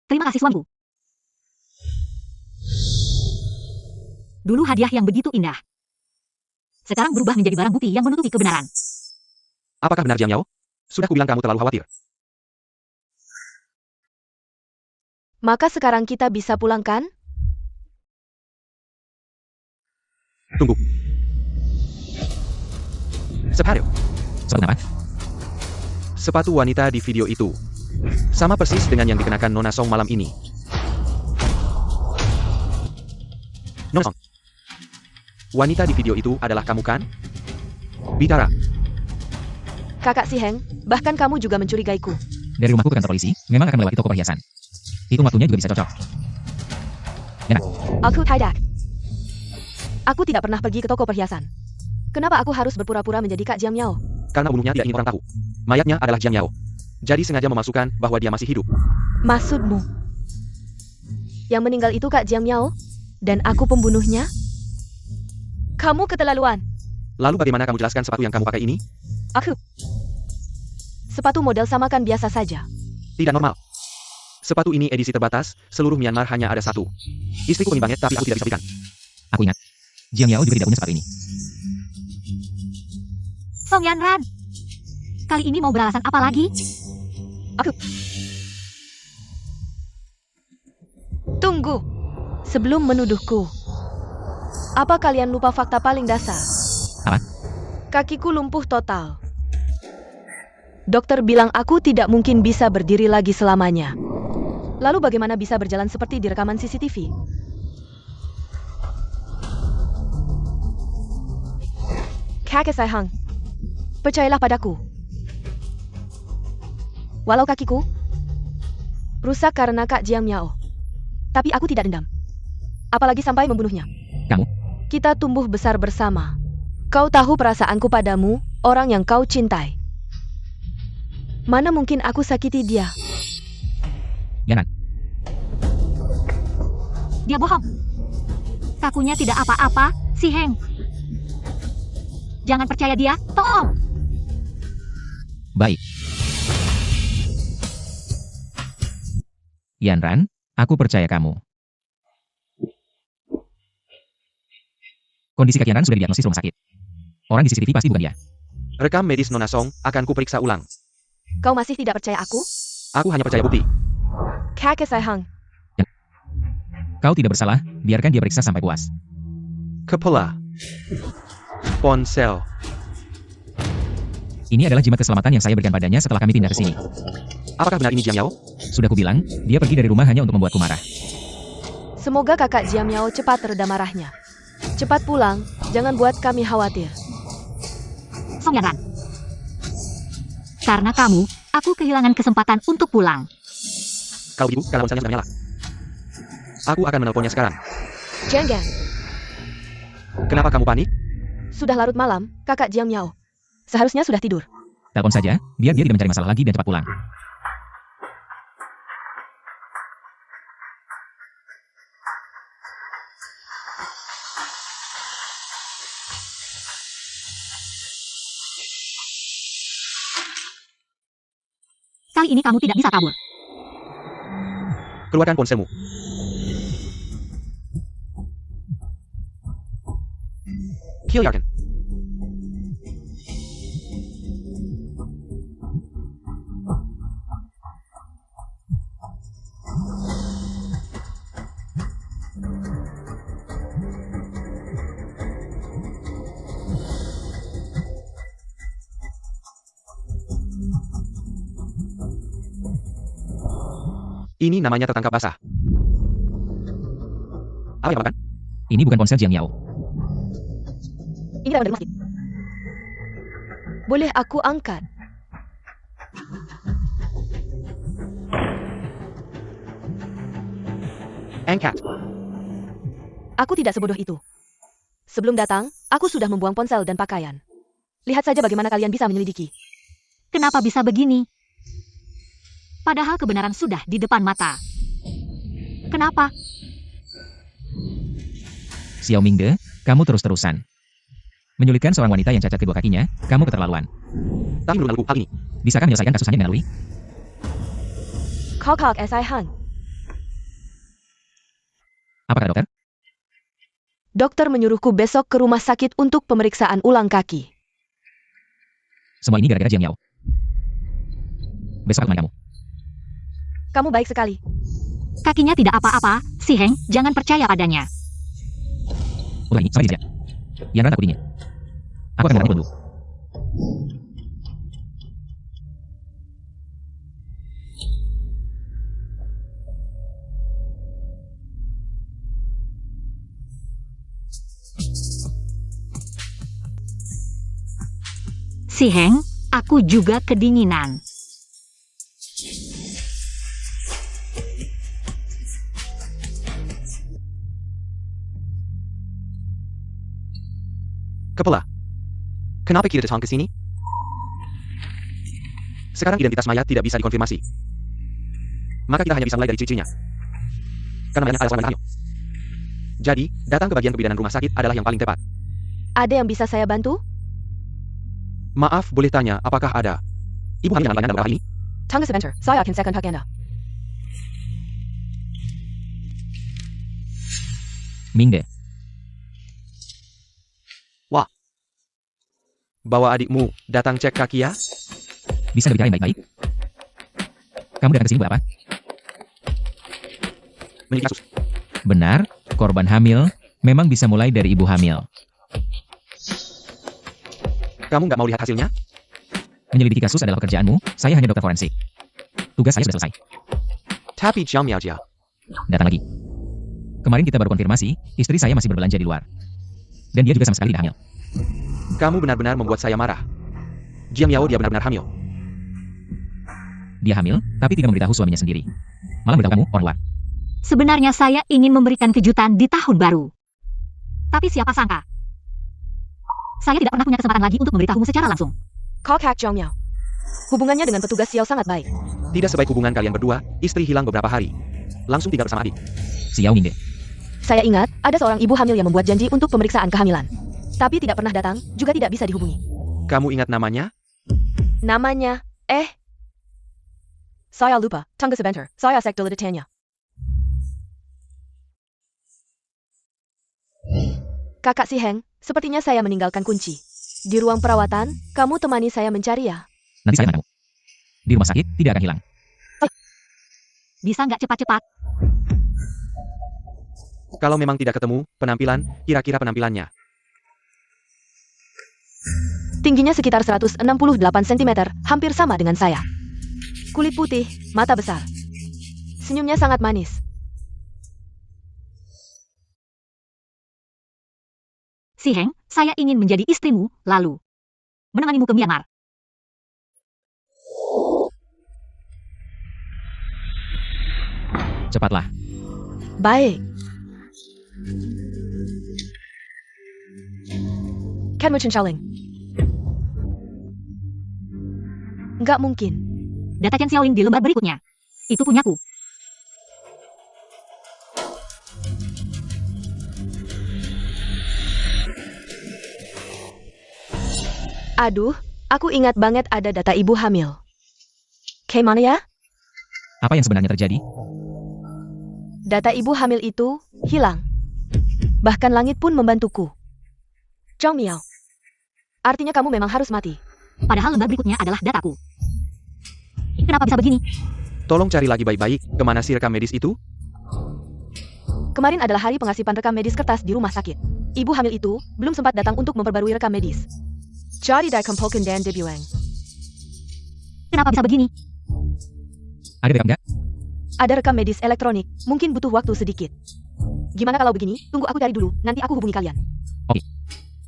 Terima kasih suamiku. Dulu hadiah yang begitu indah. Sekarang berubah menjadi barang bukti yang menutupi kebenaran. Apakah benar Jiang Yao? Sudah kubilang kamu terlalu khawatir. Maka sekarang kita bisa pulang kan? Tunggu. Sepatu. Sepatu apa? Sepatu wanita di video itu. Sama persis dengan yang dikenakan Nona Song malam ini. Nona Song. Wanita di video itu adalah kamu kan? Bicara. Kakak Si Heng, bahkan kamu juga mencurigaiku. Dari rumahku ke kantor polisi, memang akan melewati toko perhiasan. Hitung waktunya juga bisa cocok. Enak. Aku tidak. Aku tidak pernah pergi ke toko perhiasan. Kenapa aku harus berpura-pura menjadi Kak Jiang Yao? Karena pembunuhnya tidak ingin orang tahu. Mayatnya adalah Jiang Yao. Jadi sengaja memasukkan bahwa dia masih hidup. Maksudmu? Yang meninggal itu Kak Jiang Yao? Dan aku pembunuhnya? Kamu keterlaluan. Lalu bagaimana kamu jelaskan sepatu yang kamu pakai ini? Aku. Sepatu model samakan biasa saja. Tidak normal. Sepatu ini edisi terbatas, seluruh Myanmar hanya ada satu. Istriku pengen banget tapi aku tidak bisa belikan. Aku ingat. Jiang Yao juga tidak punya sepatu ini. Song Yanran. Kali ini mau beralasan apa lagi? Aku. Tunggu. Sebelum menuduhku. Apa kalian lupa fakta paling dasar? Apa? Kakiku lumpuh total. Dokter bilang aku tidak mungkin bisa berdiri lagi selamanya. Lalu bagaimana bisa berjalan seperti di rekaman CCTV? Kakek sayang, percayalah padaku. Walau kakiku rusak karena Kak Jiang Miao, tapi aku tidak dendam. Apalagi sampai membunuhnya. Kamu? Kita tumbuh besar bersama. Kau tahu perasaanku padamu, orang yang kau cintai. Mana mungkin aku sakiti dia? Jangan. Dia bohong. Kakunya tidak apa-apa, si Heng. Jangan percaya dia, tolong. Baik. Yanran, aku percaya kamu. Kondisi kaki Yanran sudah didiagnosis rumah sakit. Orang di CCTV pasti bukan dia. Rekam medis Nona Song akan kuperiksa ulang. Kau masih tidak percaya aku? Aku hanya percaya bukti. Kakek sayang, Kau tidak bersalah, biarkan dia periksa sampai puas. Kepala. Ponsel. Ini adalah jimat keselamatan yang saya berikan padanya setelah kami pindah ke sini. Apakah benar ini Jiang Yao? Sudah kubilang, dia pergi dari rumah hanya untuk membuatku marah. semoga kakak Jiang Miao cepat reda marahnya. Cepat pulang, jangan buat kami khawatir. Song Yanran. Karena kamu, aku kehilangan kesempatan untuk pulang. Kalau ibu, karena ponselnya sedang nyala. Aku akan menelponnya sekarang. Jangan. Kenapa kamu panik? Sudah larut malam, kakak Jiang Miao. Seharusnya sudah tidur. Telepon saja, biar dia tidak mencari masalah lagi dan cepat pulang. Kali ini kamu tidak bisa kabur. Keluarkan ponselmu. Kill Yarken. Ini namanya tertangkap basah. Apa yang kamu lakukan? Ini bukan ponsel Jiang Yao. Ini telepon dari masjid. Boleh aku angkat? Angkat. Aku tidak sebodoh itu. Sebelum datang, aku sudah membuang ponsel dan pakaian. Lihat saja bagaimana kalian bisa menyelidiki. Kenapa bisa begini? Padahal kebenaran sudah di depan mata. Kenapa? Xiao Mingde, kamu terus-terusan. Menyulitkan seorang wanita yang cacat kedua kakinya, kamu keterlaluan. Tapi menurut aku, hal ini. Bisakah menyelesaikan kasus hanya dengan Lui? Kok SI Han. Apa kata dokter? Dokter menyuruhku besok ke rumah sakit untuk pemeriksaan ulang kaki. Semua ini gara-gara Jiang Yao. Besok aku temani kamu. Kamu baik sekali. Kakinya tidak apa-apa, si Heng, jangan percaya padanya. Ulah ini, sampai jejak. Yanran aku dingin. Aku akan mendatangi dulu. Si Heng, aku juga kedinginan. Kepala. Kenapa kita datang ke sini? Sekarang identitas mayat tidak bisa dikonfirmasi. Maka kita hanya bisa mulai dari ciri-cirinya. Karena banyak alasan Hamil. Jadi, datang ke bagian kebidanan rumah sakit adalah yang paling tepat. Ada yang bisa saya bantu? Maaf, boleh tanya, apakah ada ibu hamil yang langganan dalam ini? Tunggu sebentar, saya akan cekkan hak Anda. Mingde. Bawa adikmu, datang cek kaki ya? Bisa berbicara yang baik-baik? Kamu datang ke sini buat apa? Menyelidiki kasus. Benar, korban hamil memang bisa mulai dari ibu hamil. Kamu nggak mau lihat hasilnya? Menyelidiki kasus adalah pekerjaanmu, saya hanya dokter forensik. Tugas saya sudah selesai. Tapi jam aja. Datang lagi. Kemarin kita baru konfirmasi, istri saya masih berbelanja di luar. Dan dia juga sama sekali tidak hamil. Kamu benar-benar membuat saya marah. Jiang Yao dia benar-benar hamil. Dia hamil, tapi tidak memberitahu suaminya sendiri. Malah memberitahu kamu, orang luar. Sebenarnya saya ingin memberikan kejutan di tahun baru. Tapi siapa sangka? Saya tidak pernah punya kesempatan lagi untuk memberitahumu secara langsung. Kok Hak Jong Miao. Hubungannya dengan petugas Xiao sangat baik. Tidak sebaik hubungan kalian berdua, istri hilang beberapa hari. Langsung tinggal bersama adik. Xiao Mingde. Saya ingat, ada seorang ibu hamil yang membuat janji untuk pemeriksaan kehamilan. Tapi tidak pernah datang, juga tidak bisa dihubungi. Kamu ingat namanya? Namanya, saya lupa. Tunggu sebentar, saya cek dulu detailnya. Kakak Si Heng, sepertinya saya meninggalkan kunci. Di ruang perawatan, kamu temani saya mencari ya. Nanti saya akan kamu. Di rumah sakit, tidak akan hilang. Bisa nggak cepat-cepat? Kalau memang tidak ketemu, penampilan, kira-kira penampilannya. Tingginya sekitar 168 cm, hampir sama dengan saya. Kulit putih, mata besar. Senyumnya sangat manis. Si Heng, saya ingin menjadi istrimu, lalu menemanimu ke Myanmar. Cepatlah. Baik. Ken Wu Chen-Shaoling. Nggak mungkin. Data Chen Xiaoling di lembar berikutnya. Itu punyaku. Aduh, aku ingat banget ada data ibu hamil. Gimana ya? Apa yang sebenarnya terjadi? Data ibu hamil itu hilang. Bahkan langit pun membantuku. Zhang Miao. Artinya kamu memang harus mati. Padahal lembar berikutnya adalah dataku. Kenapa bisa begini? Tolong cari lagi baik-baik, kemana si rekam medis itu? Kemarin adalah hari pengasipan rekam medis kertas di rumah sakit. Ibu hamil itu belum sempat datang untuk memperbarui rekam medis. Jadi dikumpulkan dan dibuang. Kenapa bisa begini? Ada rekam nggak? Ada rekam medis elektronik, mungkin butuh waktu sedikit. Gimana kalau begini? Tunggu aku cari dulu, nanti aku hubungi kalian. Oke.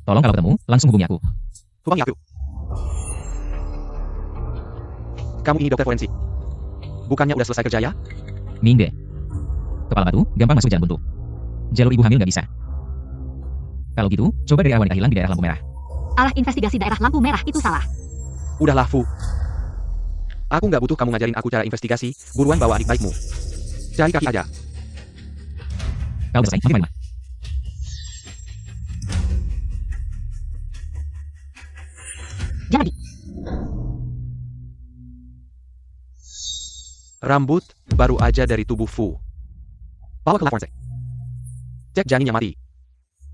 Tolong kalau ketemu, langsung hubungi aku. Hubungi aku. Kamu ini dokter forensik. Bukannya udah selesai kerja ya? Mingde. Kepala batu, gampang masuk jalan buntu. Jalur ibu hamil nggak bisa. Kalau gitu, coba dari wanita hilang di daerah lampu merah. Arah investigasi daerah lampu merah itu salah. Udahlah, Fu. Aku nggak butuh kamu ngajarin aku cara investigasi, buruan bawa adik baikmu. Cari kaki aja. Kalau selesai, makin mana? Jadi, Rambut, baru aja dari tubuh Fu. Bawa ke lab forensik. Cek janinnya mati.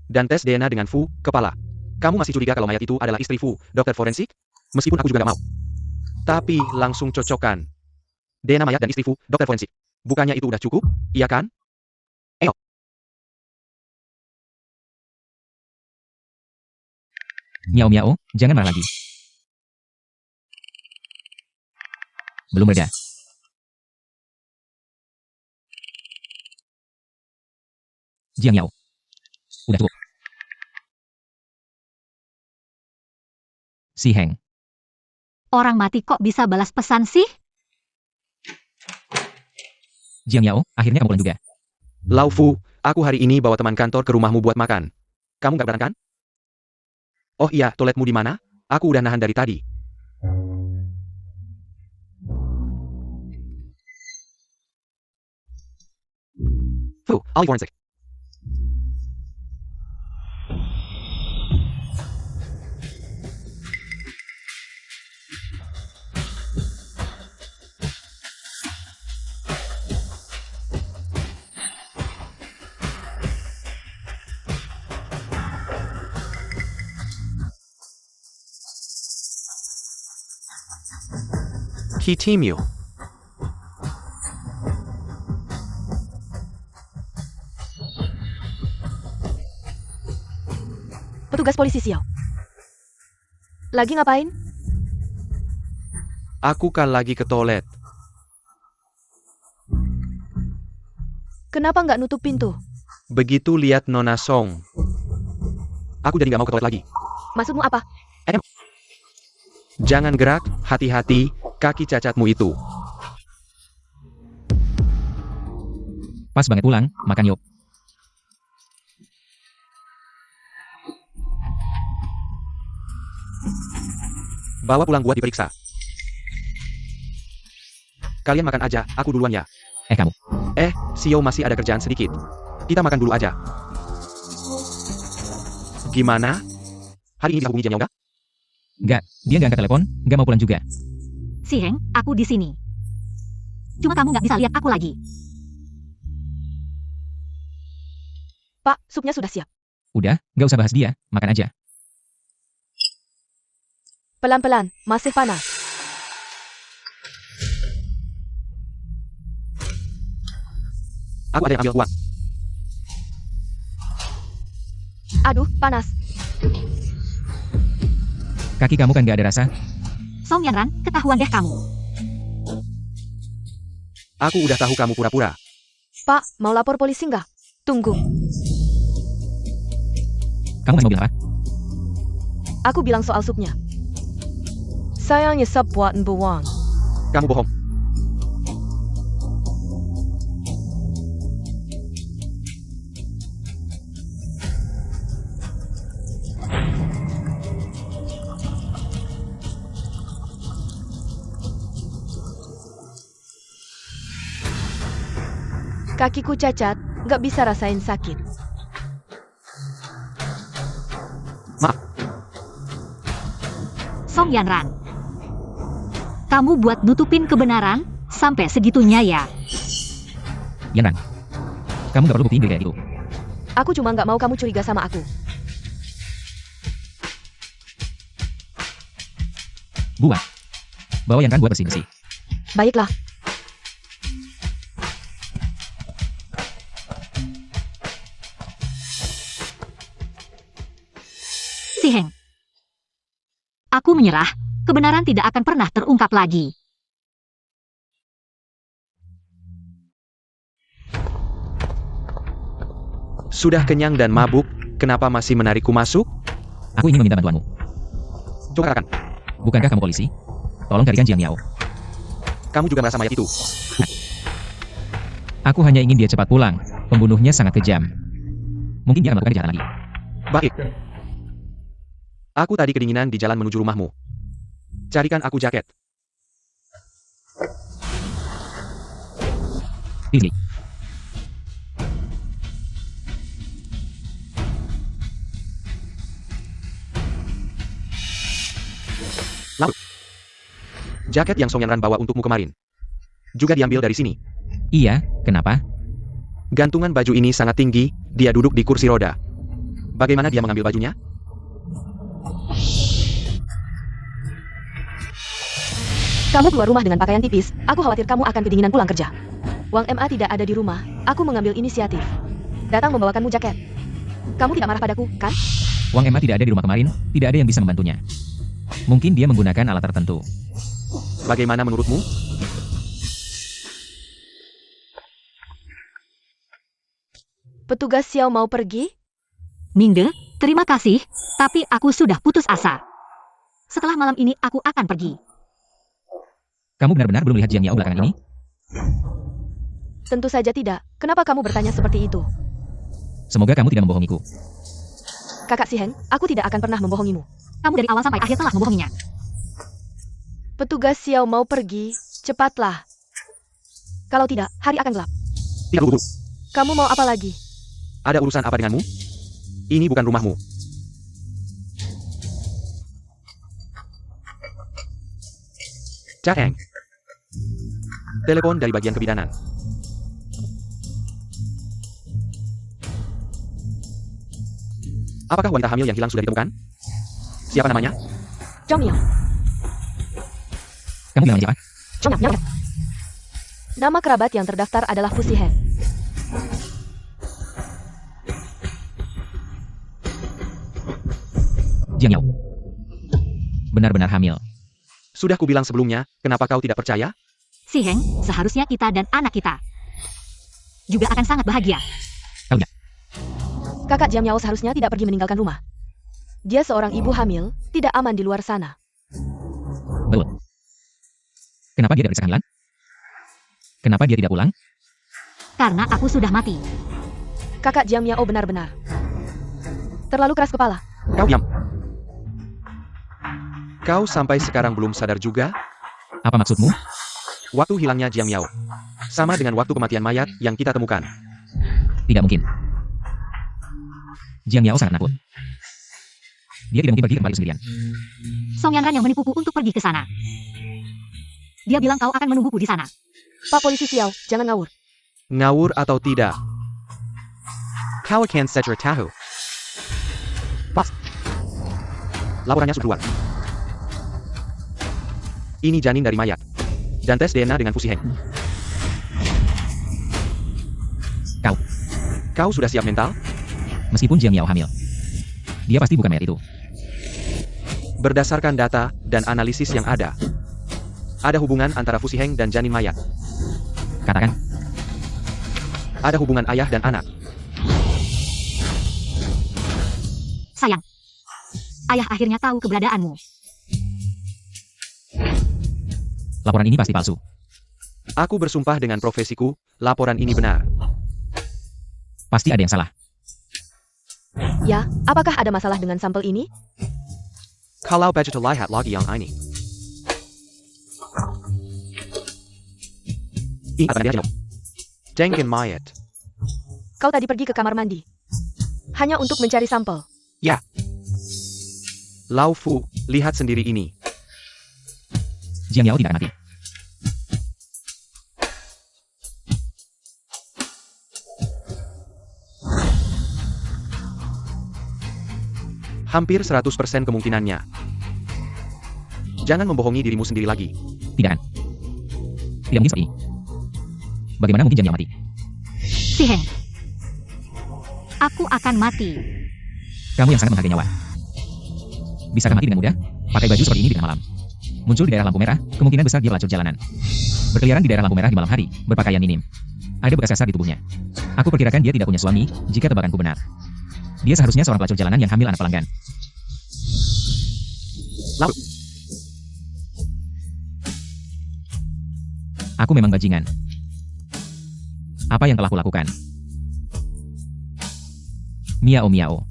Dan tes DNA dengan Fu, kepala. Kamu masih curiga kalau mayat itu adalah istri Fu, dokter forensik? Meskipun aku juga gak mau. Tapi, langsung cocokkan. DNA mayat dan istri Fu, dokter forensik. Bukannya itu udah cukup, iya kan? Ayo. Miao, jangan marah lagi. Belum reda. Jiang Yao. Udah cukup. Si Heng. orang mati kok bisa balas pesan sih? Jiang Yao, akhirnya kamu pulang juga. Lau Fu, aku hari ini bawa teman kantor ke rumahmu buat makan. Kamu gak berani kan? Oh iya, toiletmu di mana? Aku udah nahan dari tadi. Fuh, Ali Forensik. Kitimiu. Petugas polisi Xiao. Lagi ngapain? Aku kan lagi ke toilet. Kenapa nggak nutup pintu? Begitu lihat Nona Song. Aku jadi nggak mau ke toilet lagi. Maksudmu apa? Jangan gerak, hati-hati, kaki cacatmu itu. Pas banget pulang, makan yuk. Bawa pulang buat diperiksa. Kalian makan aja, aku duluan ya. Kamu. Xiao masih ada kerjaan sedikit. Kita makan dulu aja. Gimana? Hari ini bisa hubungi jamnya udah? Enggak, dia nggak angkat telepon, nggak mau pulang juga. Si Heng, aku di sini. Cuma kamu nggak bisa lihat aku lagi. Pak, supnya sudah siap. Udah, nggak usah bahas dia, makan aja. Pelan-pelan, masih panas. Aku ada yang ambil uang. Aduh, panas. Kaki kamu kan nggak ada rasa? Song Yanran, ketahuan deh kamu. Aku udah tahu kamu pura-pura. Pak, mau lapor polisi nggak? Tunggu. Kamu masih mau bilang apa? Aku bilang soal supnya. Sayangnya sup buatan bawang. Kamu bohong. Kakiku cacat, nggak bisa rasain sakit. Song Yanran. Kamu buat nutupin kebenaran, sampai segitunya ya. Yanran. Kamu nggak perlu buktiin diri kayak gitu. Aku cuma nggak mau kamu curiga sama aku. Buat. Bawa Yanran buat bersih-bersih. Baiklah. Si Heng. Aku menyerah, kebenaran tidak akan pernah terungkap lagi. Sudah kenyang dan mabuk, kenapa masih menarikku masuk? Aku ingin meminta bantuanmu. Coba katakan, Bukankah kamu polisi? Tolong carikan Jiang Yao. kamu juga merasa mayat itu. Aku hanya ingin dia cepat pulang. Pembunuhnya sangat kejam. Mungkin dia akan melakukan kejahatan lagi. Baik. Aku tadi kedinginan di jalan menuju rumahmu. Carikan aku jaket. Pilih. Lalu, jaket yang Song Yanran bawa untukmu kemarin juga diambil dari sini. Iya, kenapa? Gantungan baju ini sangat tinggi, dia duduk di kursi roda. Bagaimana dia mengambil bajunya? Kamu keluar rumah dengan pakaian tipis, aku khawatir kamu akan kedinginan pulang kerja. Wang MA tidak ada di rumah, aku mengambil inisiatif. Datang membawakanmu jaket. Kamu tidak marah padaku, kan? Wang Emma tidak ada di rumah kemarin, tidak ada yang bisa membantunya. Mungkin dia menggunakan alat tertentu. Bagaimana menurutmu? Petugas Xiao mau pergi? Mingde, terima kasih, tapi aku sudah putus asa. Setelah malam ini aku akan pergi. Kamu benar-benar belum lihat Jiang Yao belakangan ini? Tentu saja tidak. Kenapa kamu bertanya seperti itu? Semoga kamu tidak membohongiku. Kakak Si Heng, aku tidak akan pernah membohongimu. Kamu dari awal sampai akhir telah membohonginya. Petugas Xiao mau pergi, cepatlah. Kalau tidak, hari akan gelap. Tidak buru-buru. Kamu mau apa lagi? Ada urusan apa denganmu? Ini bukan rumahmu. Cak Heng. Telepon dari bagian kebidanan. Apakah wanita hamil yang hilang sudah ditemukan? Siapa namanya? Zhang Miao. Kamu bilang siapa? Zhang Miao. Nama kerabat yang terdaftar adalah Fu Si Heng. Jiang Yao. Benar-benar hamil. Sudah kubilang sebelumnya, kenapa kau tidak percaya? Si Heng, seharusnya kita dan anak kita juga akan sangat bahagia. Kakak Jiang Miao seharusnya tidak pergi meninggalkan rumah. Dia seorang ibu hamil, tidak aman di luar sana. Betul. Kenapa dia tidak periksa kehamilan? Kenapa dia tidak pulang? Karena aku sudah mati. Kakak Jiang Miao benar-benar terlalu keras kepala. Kau diam. Kau sampai sekarang belum sadar juga? Apa maksudmu? Waktu hilangnya Jiang Miao sama dengan waktu kematian mayat yang kita temukan. Tidak mungkin. Jiang Yao sangat nakut. Dia tidak mungkin pergi ke tempat itu sendirian. Song Yanran yang menipuku untuk pergi ke sana. Dia bilang kau akan menungguku di sana. Pak Polisi Xiao, jangan ngawur. Ngawur atau tidak? Kau akan secara tahu. Pas. Laporannya sudah keluar. Ini janin dari mayat. Dan tes DNA dengan Fu Si Heng. Kau sudah siap mental? Meskipun Jiang Yao hamil, dia pasti bukan mayat itu. Berdasarkan data dan analisis yang ada hubungan antara Fu Si Heng dan janin mayat. Katakan, Ada hubungan ayah dan anak. Sayang, ayah akhirnya tahu keberadaanmu. laporan ini pasti palsu. Aku bersumpah dengan profesiku, laporan ini benar. Pasti ada yang salah. Ya, apakah ada masalah dengan sampel ini? Kalau begitu lihat lagi yang ini. Ini apa dia? Dengkin mayat. Kau tadi pergi ke kamar mandi. Hanya untuk mencari sampel. Ya. Lao Fu, lihat sendiri ini. Jiang Yao tidak akan mati. Hampir 100% kemungkinannya. Jangan membohongi dirimu sendiri lagi. Tidak kan? Tidak mungkin seperti ini. Bagaimana mungkin Jiang Yao mati? Si Heng, aku akan mati. Kamu yang sangat menghargai nyawa. Bisakah mati dengan mudah? Pakai baju seperti ini di tengah malam. Muncul di daerah lampu merah, kemungkinan besar dia pelacur jalanan. Berkeliaran di daerah lampu merah di malam hari, berpakaian minim. Ada bekas kasar di tubuhnya. Aku perkirakan dia tidak punya suami, jika tebakanku benar. Dia seharusnya seorang pelacur jalanan yang hamil anak pelanggan. Lalu, Aku memang bajingan. Apa yang telah kulakukan? Miao Miao.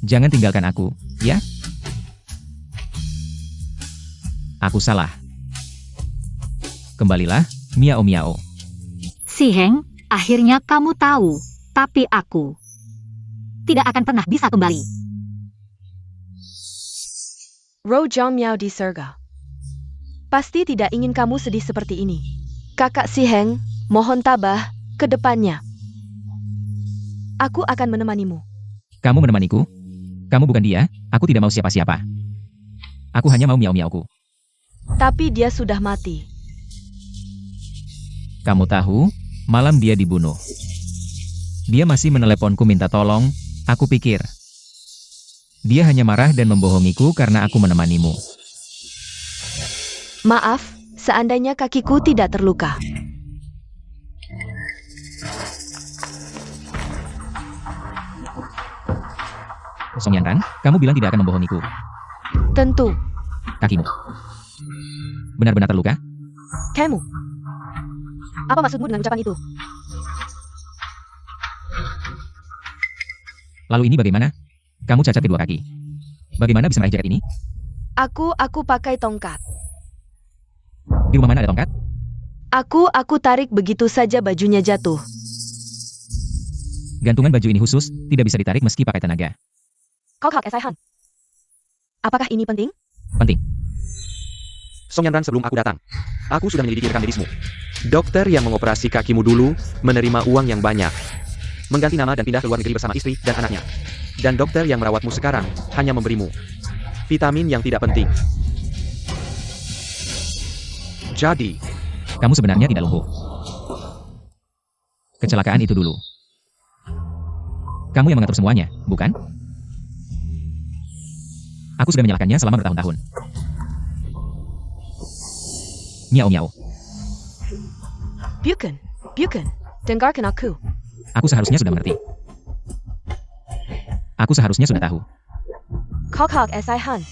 Jangan tinggalkan aku, ya? Aku salah. Kembalilah, Miao Miao. Si Heng, akhirnya kamu tahu. Tapi aku tidak akan pernah bisa kembali. Ro Zhang Miao di Surga. Pasti tidak ingin kamu sedih seperti ini. Kakak Si Heng, mohon tabah ke depannya. Aku akan menemanimu. Kamu menemaniku? Kamu bukan dia, aku tidak mau siapa-siapa. Aku hanya mau miau-miauku. Tapi dia sudah mati. Kamu tahu, malam dia dibunuh. Dia masih meneleponku minta tolong, aku pikir. Dia hanya marah dan membohongiku karena aku menemanimu. Maaf, seandainya kakiku tidak terluka. Song Yanran, kamu bilang tidak akan membohongiku. Tentu, Kakimu benar-benar terluka? kamu. Apa maksudmu dengan ucapan itu? Lalu ini bagaimana? Kamu cacat kedua kaki. Bagaimana bisa meraih jaket ini? Aku pakai tongkat. Di rumah mana ada tongkat? Aku tarik begitu saja bajunya jatuh. Gantungan baju ini khusus, tidak bisa ditarik meski pakai tenaga. Kok Esaihan? Apakah ini penting? Penting. Song Yanran, sebelum aku datang, aku sudah menyelidiki rekam medismu. Dokter yang mengoperasi kakimu dulu menerima uang yang banyak. Mengganti nama dan pindah ke luar negeri bersama istri dan anaknya. Dan dokter yang merawatmu sekarang hanya memberimu vitamin yang tidak penting. Jadi, Kamu sebenarnya tidak lumpuh. Kecelakaan itu dulu. Kamu yang mengatur semuanya, bukan? Aku sudah menyalahkannya selama bertahun-tahun. Miau miau. Bukan. Dengarkan aku. Aku seharusnya sudah mengerti. Aku seharusnya sudah tahu. Kok Esaihan?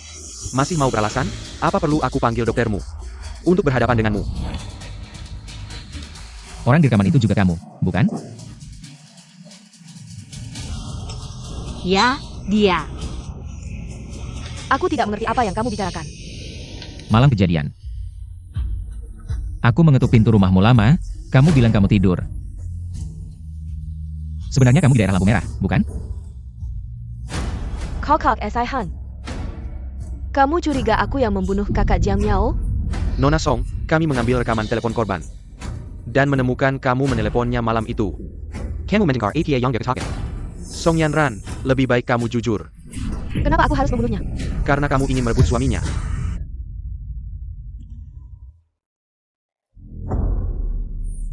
masih mau beralasan? Apa perlu aku panggil doktermu untuk berhadapan denganmu? Orang di rekaman itu juga kamu, bukan? Ya, dia. Aku tidak mengerti apa yang kamu bicarakan. Malam kejadian. Aku mengetuk pintu rumahmu lama, kamu bilang kamu tidur. Sebenarnya kamu di daerah lampu merah, bukan? Kok Esaihan? Kamu curiga aku yang membunuh kakak Jiang Miao? Nona Song, kami mengambil rekaman telepon korban dan menemukan kamu meneleponnya malam itu. Kamu mendengar ATA yang diketahui. Song Yanran, lebih baik kamu jujur. Kenapa aku harus membunuhnya? Karena kamu ingin merebut suaminya.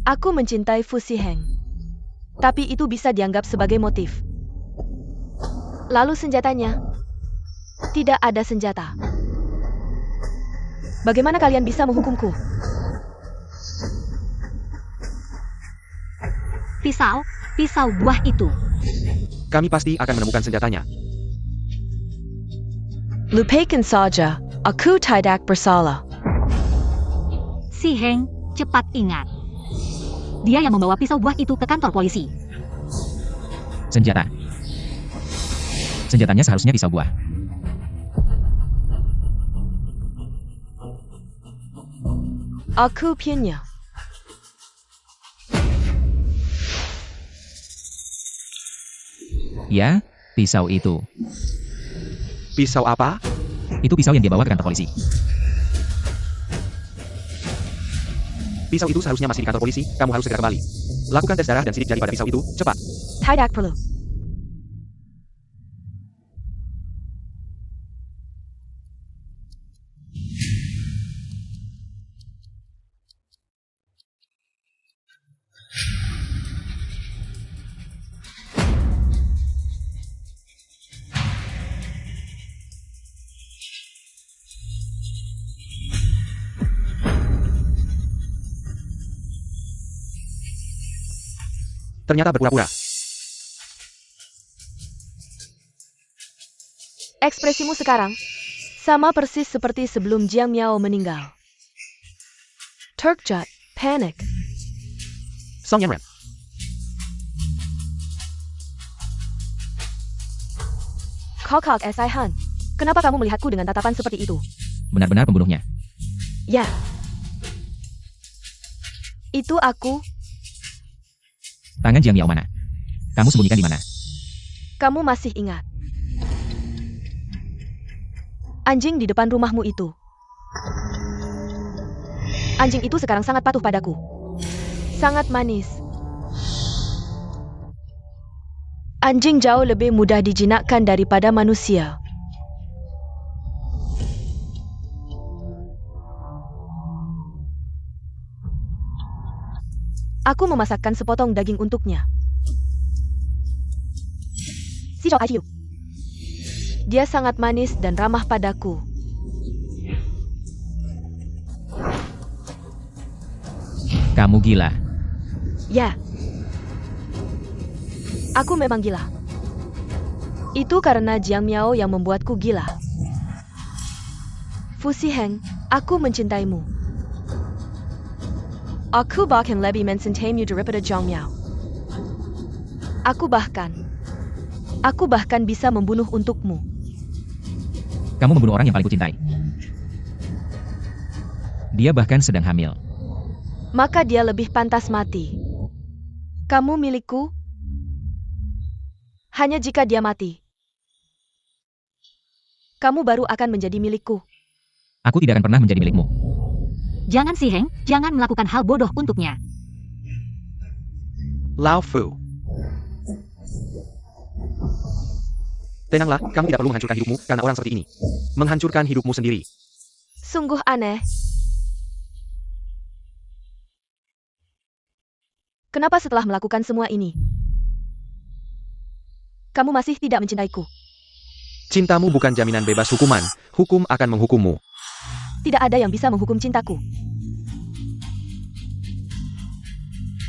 Aku mencintai Fu Ziheng. Tapi itu bisa dianggap sebagai motif. Lalu senjatanya? Tidak ada senjata. Bagaimana kalian bisa menghukumku? Pisau buah itu. Kami pasti akan menemukan senjatanya. Lupakan saja, aku tidak bersalah. Ziheng, cepat ingat. Dia yang membawa pisau buah itu ke kantor polisi. Senjata. Senjatanya seharusnya pisau buah. Aku punya. Ya, pisau itu. Pisau apa? Itu pisau yang dia bawa ke kantor polisi. Pisau itu seharusnya masih di kantor polisi, kamu harus segera kembali. Lakukan tes darah dan sidik jari pada pisau itu, cepat. Tidak perlu. Ternyata berpura-pura. Ekspresimu sekarang sama persis seperti sebelum Jiang Miao meninggal. Terkejut, panik. Song Yanran. Kok Esaihan, kenapa kamu melihatku dengan tatapan seperti itu? Benar-benar pembunuhnya. Ya. Itu aku. Tangan Jiang Miao mana? Kamu sembunyikan di mana? Kamu masih ingat. Anjing di depan rumahmu itu. Anjing itu sekarang sangat patuh padaku. Sangat manis. Anjing jauh lebih mudah dijinakkan daripada manusia. Aku memasakkan sepotong daging untuknya. Si Chou Aiyu. Dia sangat manis dan ramah padaku. Kamu gila. Ya. Aku memang gila. Itu karena Jiang Miao yang membuatku gila. Fu Ziheng, aku mencintaimu. Aku bahkan lebih mencintaimu daripada Jiang Miao. Aku bahkan Aku bahkan bisa membunuh untukmu. Kamu membunuh orang yang paling kucintai. Dia bahkan sedang hamil. Maka dia lebih pantas mati. Kamu milikku hanya jika dia mati. Kamu baru akan menjadi milikku. Aku tidak akan pernah menjadi milikmu. Jangan Si Heng, jangan melakukan hal bodoh untuknya. Lao Fu. Tenanglah, kamu tidak perlu menghancurkan hidupmu karena orang seperti ini. Menghancurkan hidupmu sendiri. Sungguh aneh. Kenapa setelah melakukan semua ini, kamu masih tidak mencintaiku? Cintamu bukan jaminan bebas hukuman. Hukum akan menghukummu. Tidak ada yang bisa menghukum cintaku.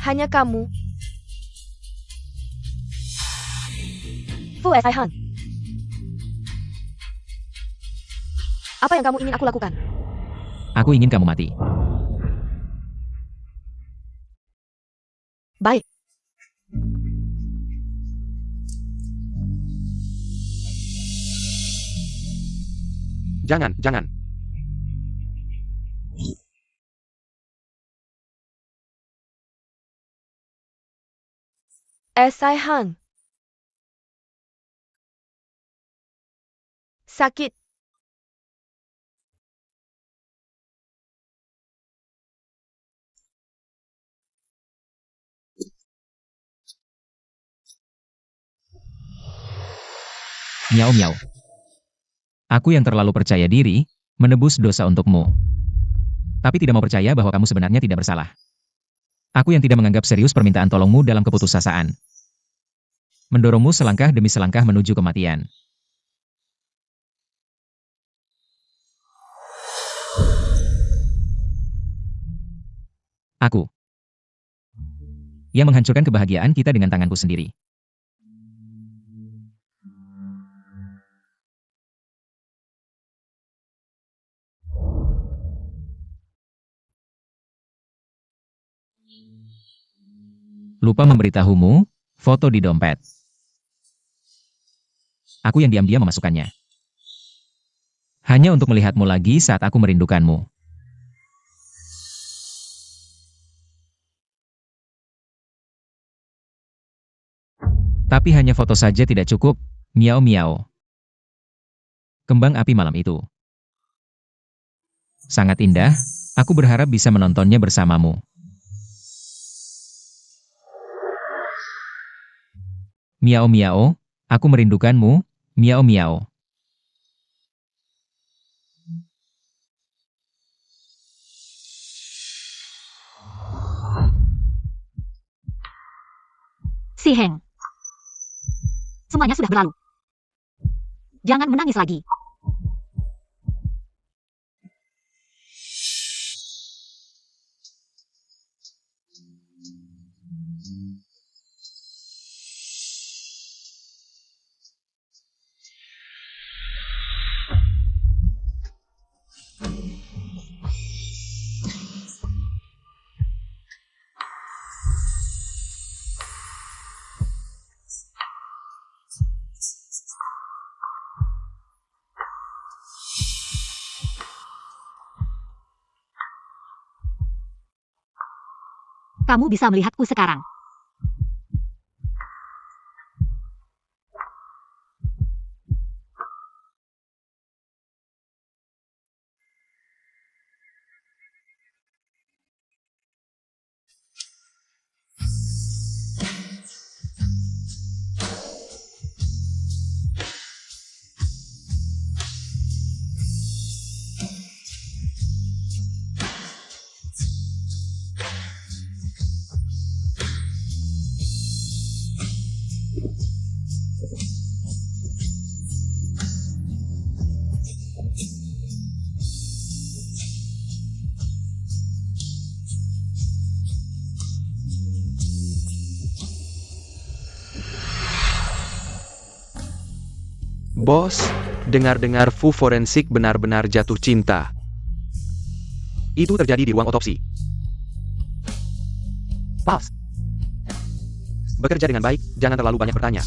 Hanya kamu. Fu Saihan. Apa yang kamu ingin aku lakukan? Aku ingin kamu mati. Baik. Jangan, jangan. Saihan. Sakit. Miau miau. Aku yang terlalu percaya diri, menebus dosa untukmu. Tapi tidak mau percaya bahwa kamu sebenarnya tidak bersalah. Aku yang tidak menganggap serius permintaan tolongmu dalam keputusasaan. Mendorongmu selangkah demi selangkah menuju kematian. Aku. Yang menghancurkan kebahagiaan kita dengan tanganku sendiri. Lupa memberitahumu, foto di dompet. Aku yang diam-diam memasukkannya. Hanya untuk melihatmu lagi saat aku merindukanmu. Tapi hanya foto saja tidak cukup, miau-miau. Kembang api malam itu. Sangat indah, aku berharap bisa menontonnya bersamamu. Miau-miau, aku merindukanmu, miau-miau. Si Heng. Semuanya sudah berlalu. Jangan menangis lagi. Kamu bisa melihatku sekarang. Bos, dengar-dengar Fu Forensik benar-benar jatuh cinta. Itu terjadi di ruang otopsi. Pals. Bekerja dengan baik, jangan terlalu banyak bertanya.